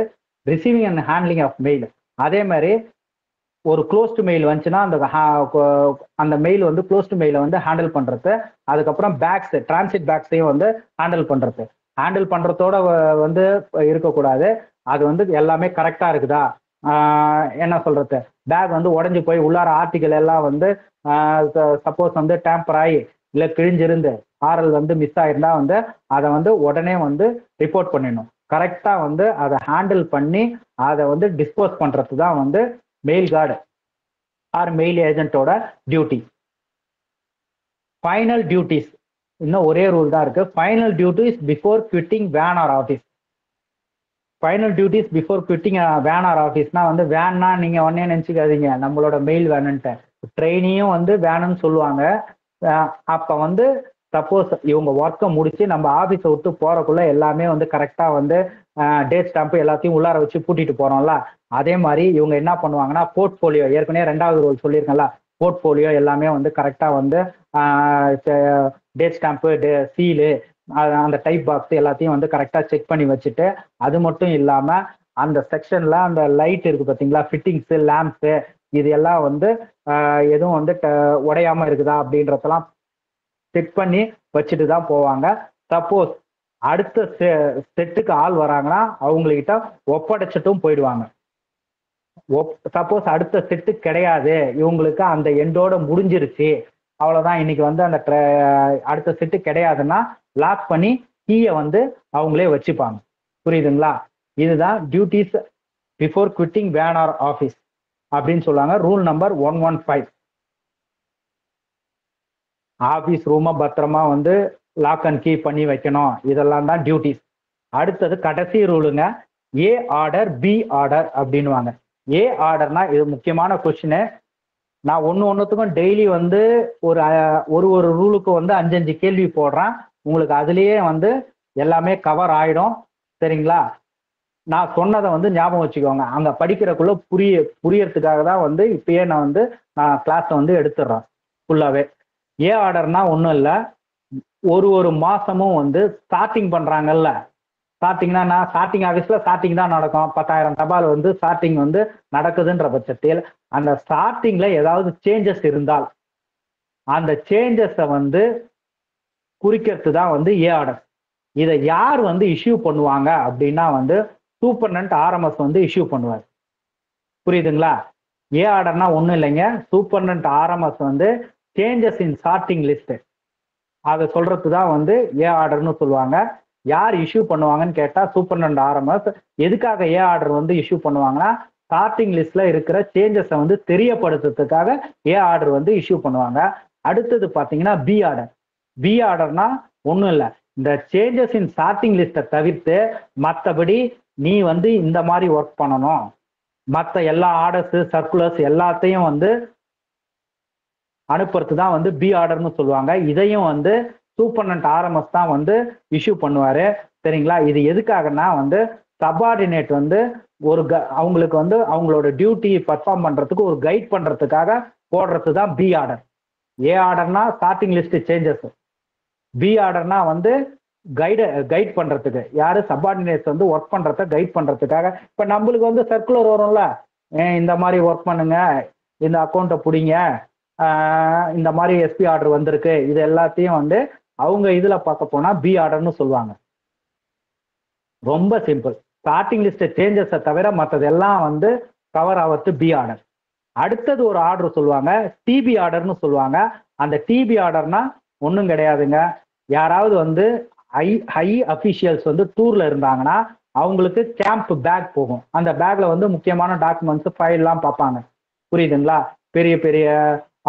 receiving and handling of mail. அதே மாதிரி ஒரு க்ளோஸ்டு மெயில் வந்துச்சுன்னா அந்த மெயில் வந்து க்ளோஸ்டு மெயிலை வந்து ஹேண்டில் பண்றது. அதுக்கப்புறம் பேக்ஸ், டிரான்சிட் பேக்ஸையும் வந்து ஹேண்டில் பண்றது. ஹேண்டில் பண்றதோட வந்து இருக்கக்கூடாது, அது வந்து எல்லாமே கரெக்டா இருக்குதா, என்ன சொல்றது, பேக் வந்து உடஞ்சி போய் உள்ளார ஆர்டிகல் எல்லாம் வந்து சப்போஸ் வந்து டேம்பர் ஆகி இல்லை கிழிஞ்சிருந்து ஆர்எல் வந்து மிஸ் ஆயிருந்தா வந்து அதை வந்து உடனே வந்து ரிப்போர்ட் பண்ணிடணும். கரெக்டா வந்து அதை ஹேண்டில் பண்ணி அதை வந்து டிஸ்போஸ் பண்றது தான் வந்து மெயில் கார்டு ஆர் மெயில் ஏஜென்ட்டோட டியூட்டி. ஃபைனல் டியூட்டிஸ் இன்னும் ஒரே ரூல் தான் இருக்கு. Final duties before quitting van or office. Final duties before quitting van or ஆஃபீஸ்னா வந்து வேன்னா நீங்க உடனே நினைச்சுக்காதீங்க நம்மளோட மெயில் வேணுன்ட்டு, ட்ரெயினியும் வந்து வேணும்னு சொல்லுவாங்க. அப்ப வந்து சப்போஸ் இவங்க ஒர்க்கை முடிச்சு நம்ம ஆஃபீஸை விட்டு போறக்குள்ள எல்லாமே வந்து கரெக்டா வந்து டேட் ஸ்டாம்பு எல்லாத்தையும் உள்ளார வச்சு பூட்டிட்டு போறோம்ல, அதே மாதிரி இவங்க என்ன பண்ணுவாங்கன்னா போர்ட்ஃபோலியோ, ஏற்கனவே 2வது ரூல் சொல்லியிருக்கேன்ல, போர்ட்ஃபோலியோ எல்லாமே வந்து கரெக்டா வந்து டேட் ஸ்டாம்பு, சீலு, அந்த டைப் பாக்ஸ் எல்லாத்தையும் வந்து கரெக்டா செக் பண்ணி வச்சுட்டு, அது மட்டும் இல்லாம அந்த செக்ஷன்ல அந்த லைட் இருக்கு பார்த்தீங்களா, ஃபிட்டிங்ஸு, லேம்ப்ஸு, இது எல்லாம் வந்து எதுவும் வந்து உடையாம இருக்குதா அப்படின்றதெல்லாம் செக் பண்ணி வச்சுட்டு தான் போவாங்க. சப்போஸ் அடுத்த செட்டுக்கு ஆள் வராங்கன்னா அவங்ககிட்ட ஒப்படைச்சிட்டும் போயிடுவாங்க. சப்போஸ் அடுத்த செட்டு கிடையாது, இவங்களுக்கு அந்த எண்டோட முடிஞ்சிருச்சு, அவ்வளவுதான் இன்னைக்கு வந்து அந்த அடுத்த செட்டு கிடையாதுன்னா லாக் பண்ணி கீயை வந்து அவங்களே வச்சுப்பாங்க. புரியுதுங்களா? இதுதான் duties before quitting van or office அப்படின்னு சொல்லுவாங்க. Rule number 115. ஆஃபீஸ் ரூமை பத்திரமா வந்து லாக் அண்ட் கீ பண்ணி வைக்கணும், இதெல்லாம் தான் டியூட்டிஸ். அடுத்தது கடைசி ரூலுங்க, ஏ ஆர்டர் பி ஆர்டர் அப்படின்வாங்க. ஏ ஆர்டர்னா இது முக்கியமான கொஸ்டின். நான் ஒன்றுத்துக்கும் டெய்லி வந்து ஒரு ரூலுக்கு வந்து 5 கேள்வி போடுறேன், உங்களுக்கு அதுலேயே வந்து எல்லாமே கவர் ஆயிடும். சரிங்களா? நான் சொன்னதை வந்து ஞாபகம் வச்சுக்கோங்க, அங்கே படிக்கிறக்குள்ள புரியறதுக்காக தான் வந்து இப்பயே நான் கிளாஸை வந்து எடுத்துடுறேன் ஃபுல்லாகவே. ஏ ஆர்டர்னா ஒன்றும் இல்லை, ஒரு மாசமும் வந்து ஸ்டார்டிங் பண்றாங்கல்ல, ஸ்டார்டிங்னா ஸ்டார்டிங் ஆஃபீஸ்ல ஸ்டார்டிங் தான் நடக்கும், 10,000 தபால் வந்து ஸ்டார்டிங் வந்து நடக்குதுன்ற பட்சத்தில் அந்த ஸ்டார்டிங்ல ஏதாவது சேஞ்சஸ் இருந்தால் அந்த சேஞ்சஸை வந்து குறிக்கிறது தான் வந்து ஏ ஆர்டர். இதை யார் வந்து இஷ்யூ பண்ணுவாங்க அப்படின்னா வந்து சூப்பர்டென்ட் ஆர்எம்எஸ் வந்து இஷ்யூ பண்ணுவார். புரியுதுங்களா? ஏ ஆர்டர்னா ஒன்றும் இல்லைங்க, சூப்பர்டென்ட் ஆர்எம்எஸ் வந்து சேஞ்சஸ் இன் சார்ட்டிங் லிஸ்ட் அதை சொல்றது தான் வந்து ஏ ஆர்டர்னு சொல்லுவாங்க. யார் இஷ்யூ பண்ணுவாங்கன்னு கேட்டா சூப்பர்டென்ட் ஆர்எம்எஸ். எதுக்காக ஏ ஆர்டர் வந்து இஷ்யூ பண்ணுவாங்கன்னா ஸ்டார்டிங் லிஸ்ட்ல இருக்கிற சேஞ்சஸை வந்து தெரியப்படுத்துறதுக்காக ஏ ஆர்டர் வந்து இஷ்யூ பண்ணுவாங்க. அடுத்தது பாத்தீங்கன்னா பி ஆர்டர். பி ஆர்டர்னா ஒன்றும் இல்லை, இந்த சேஞ்சஸ் இன் சார்ட்டிங் லிஸ்ட்டை தவிர்த்து மற்றபடி நீ வந்து இந்த மாதிரி ஒர்க் பண்ணணும், மற்ற எல்லா ஆர்டர்ஸ் சர்க்குலர்ஸ் எல்லாத்தையும் வந்து அனுப்புறது தான் வந்து பி ஆர்டர்னு சொல்லுவாங்க. இதையும் வந்து சூப்பர்டென்ட் ஆர்எம்எஸ் தான் வந்து இஷ்யூ பண்ணுவாரு. சரிங்களா? இது எதுக்காகனா வந்து சப்பார்டினேட் வந்து ஒரு அவங்களுக்கு வந்து அவங்களோட டியூட்டி பர்ஃபார்ம் பண்றதுக்கு ஒரு கைட் பண்றதுக்காக போடுறது தான் பி ஆர்டர். ஏ ஆர்டர்னா ஸ்டார்டிங் லிஸ்ட் சேஞ்சஸ், பி ஆர்டர்னா வந்து கைட் பண்றதுக்கு, யாரு சப்பார்டினேட்ஸ் வந்து ஒர்க் பண்றத கைட் பண்றதுக்காக. இப்ப நம்மளுக்கு வந்து சர்க்குலர் வரும்ல, இந்த மாதிரி ஒர்க் பண்ணுங்க, இந்த அக்கௌண்ட்டை பிடிங்க, இந்த மாதிரி எஸ்பி ஆர்டர் வந்திருக்கு, இது எல்லாத்தையும் வந்து அவங்க இதுல பார்க்க போனா பி ஆர்டர்னு சொல்லுவாங்க. ரொம்ப சிம்பிள். ஸ்டார்டிங் லிஸ்ட் சேஞ்சஸை தவிர மற்றதெல்லாம் வந்து கவர் ஆகிறது பி ஆர்டர். அடுத்தது ஒரு ஆர்டர் சொல்லுவாங்க, டிபி ஆர்டர்னு சொல்லுவாங்க. அந்த டிபி ஆர்டர்னா ஒன்றும் கிடையாதுங்க, யாராவது வந்து ஹை அஃபிஷியல்ஸ் வந்து டூர்ல இருந்தாங்கன்னா அவங்களுக்கு கேம்ப் பேக் போகும். அந்த பேக்ல வந்து முக்கியமான டாக்குமெண்ட்ஸ் ஃபைல்லாம் பார்ப்பாங்க. புரியுதுங்களா? பெரிய பெரிய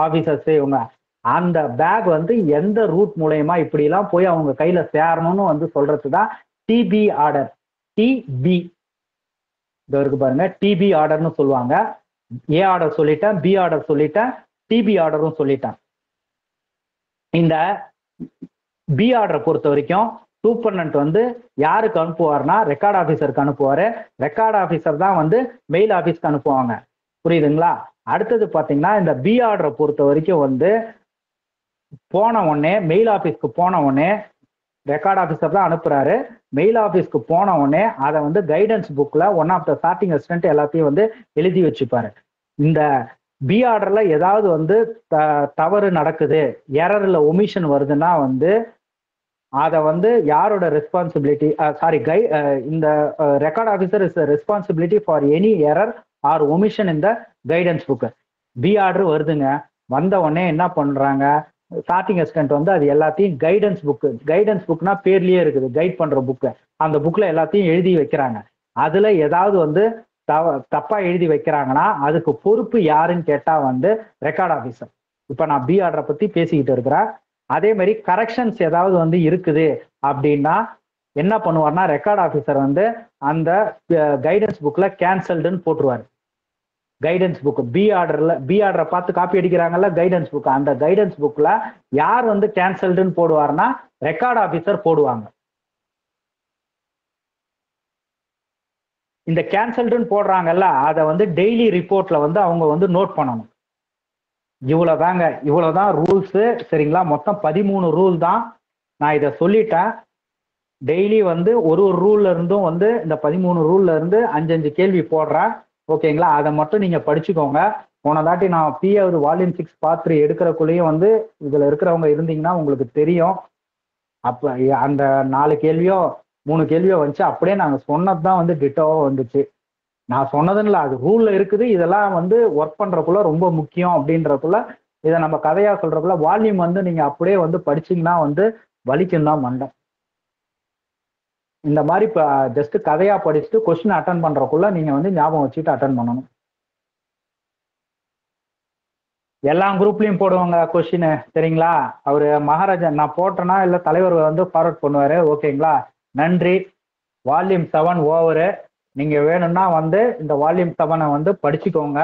ஆஃபீஸர்ஸ் இவங்க. அந்த பேக் வந்து எந்த ரூட் மூலயமா இப்படிலாம் போய் அவங்க கையில சேரணும்னு வந்து சொல்றது தான் டிபி ஆர்டர். டிபி இருக்கு பாருங்க, டிபி ஆர்டர்னு சொல்லுவாங்க. ஏ ஆர்டர் சொல்லிட்டேன், பி ஆர்டர் சொல்லிட்டேன், டிபி ஆர்டரும் சொல்லிட்டேன். இந்த பி ஆர்டரை பொறுத்த வரைக்கும் சூப்பர்டென்ட் வந்து யாருக்கு அனுப்புவார்னா ரெக்கார்ட் ஆஃபீஸருக்கு அனுப்புவாரு. ரெக்கார்ட் ஆஃபீஸர் தான் வந்து மெயில் ஆஃபீஸ்க்கு அனுப்புவாங்க. புரியுதுங்களா? அடுத்தது பார்த்தீங்கன்னா இந்த பி ஆர்டரை பொறுத்த வரைக்கும் வந்து போன உடனே மெயில் ஆஃபீஸ்க்கு போன உடனே ரெக்கார்ட் ஆஃபீஸர் தான் அனுப்புறாரு. மெயில் ஆஃபீஸ்க்கு போன உடனே அதை வந்து கைடன்ஸ் புக்ல one of the starting assistant எல்லாத்தையும் வந்து எழுதி வச்சுப்பாரு. இந்த பி ஆர்டர்ல ஏதாவது வந்து தவறு நடக்குது, எரர்ல ஒமிஷன் வருதுன்னா வந்து அதை வந்து யாரோட ரெஸ்பான்சிபிலிட்டி, இந்த record officer is responsibility for any error R omission இந்த கைடன்ஸ் புக். பி ஆர்டர் வருதுங்க, வந்த உடனே என்ன பண்றாங்க, ஸ்டார்டிங் அசிஸ்டன்ட் வந்து அது எல்லாத்தையும் கைடன்ஸ் புக்னா பேர்லயே இருக்குது, கைட் பண்ற புக்கு. அந்த புக்ல எல்லாத்தையும் எழுதி வைக்கிறாங்க. அதுல ஏதாவது வந்து தப்பா எழுதி வைக்கிறாங்கன்னா அதுக்கு பொறுப்பு யாருன்னு கேட்டா வந்து ரெக்கார்ட் ஆஃபீஸர். இப்ப நான் பி ஆர்டரை பத்தி பேசிக்கிட்டு இருக்கிறேன். அதே மாதிரி கரெக்ஷன்ஸ் ஏதாவது வந்து இருக்குது அப்படின்னா என்ன பண்ணுவார்னா ரெக்கார்ட் ஆஃபீஸர் வந்து அந்த கைடன்ஸ் புக்ல கேன்சல்டுன்னு போட்டுருவாரு. கைடன்ஸ் புக் பி ஆர்டரை பார்த்து காப்பி அடிக்கிறாங்கல்ல கைடன்ஸ் புக், அந்த கைடன்ஸ் புக்ல யார் வந்து கேன்சல்டுன்னு போடுவார்னா ரெக்கார்ட் ஆஃபீஸர் போடுவாங்க. இந்த கேன்சல்டுன்னு போடுறாங்கல்ல அதை வந்து டெய்லி ரிப்போர்ட்ல வந்து அவங்க வந்து நோட் பண்ணணும். இவ்வளவுதான் ரூல்ஸ். சரிங்களா? மொத்தம் 13 ரூல் தான். நான் இதை சொல்லிட்டேன். டெய்லி வந்து ஒரு ரூல்ல இருந்தும் வந்து இந்த 13 ரூல்ல இருந்து 5 கேள்வி போடுறேன். ஓகேங்களா? அதை மட்டும் நீங்க படிச்சுக்கோங்க. போன தாட்டி நான் பிஏ வால்யூம் 6 பார்ட் 3 எடுக்கிறக்குள்ளேயும் வந்து இதுல இருக்கிறவங்க இருந்தீங்கன்னா உங்களுக்கு தெரியும். அப்ப அந்த 4 கேள்வியோ 3 கேள்வியோ வந்துச்சு. அப்படியே நாங்க சொன்னதுதான் வந்து டிட்டோவா வந்துச்சு. நான் சொன்னதுன்னு இல்லை, அது ரூல்ல இருக்குது. இதெல்லாம் வந்து ஒர்க் பண்றதுக்குள்ள ரொம்ப முக்கியம் அப்படின்றதுக்குள்ள இதை நம்ம கதையா சொல்றதுக்குள்ள வால்யூம் வந்து நீங்க அப்படியே வந்து படிச்சீங்கன்னா வந்து வலிக்கும் தான் மண்டை. இந்த மாதிரி இப்போ ஜஸ்ட் கதையா படிச்சுட்டு கொஸ்டின் அட்டன் பண்றதுக்குள்ள நீங்க வந்து ஞாபகம் வச்சுட்டு அட்டன் பண்ணணும். எல்லா குரூப்லயும் போடுவாங்க கொஸ்டின். சரிங்களா? அவரு மகாராஜா நான் போட்டேன்னா இல்ல தலைவர் வந்து ஃபார்வர்ட் பண்ணுவாரு. ஓகேங்களா? நன்றி. Volume 7 over. நீங்க வேணும்னா வந்து இந்த வால்யூம் 7 வந்து படிச்சுக்கோங்க.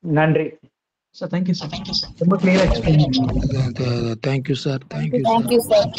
நன்றி சார். Thank you sir. ரொம்ப கிளியரா தேங்க்யூ சார். Thank you sir.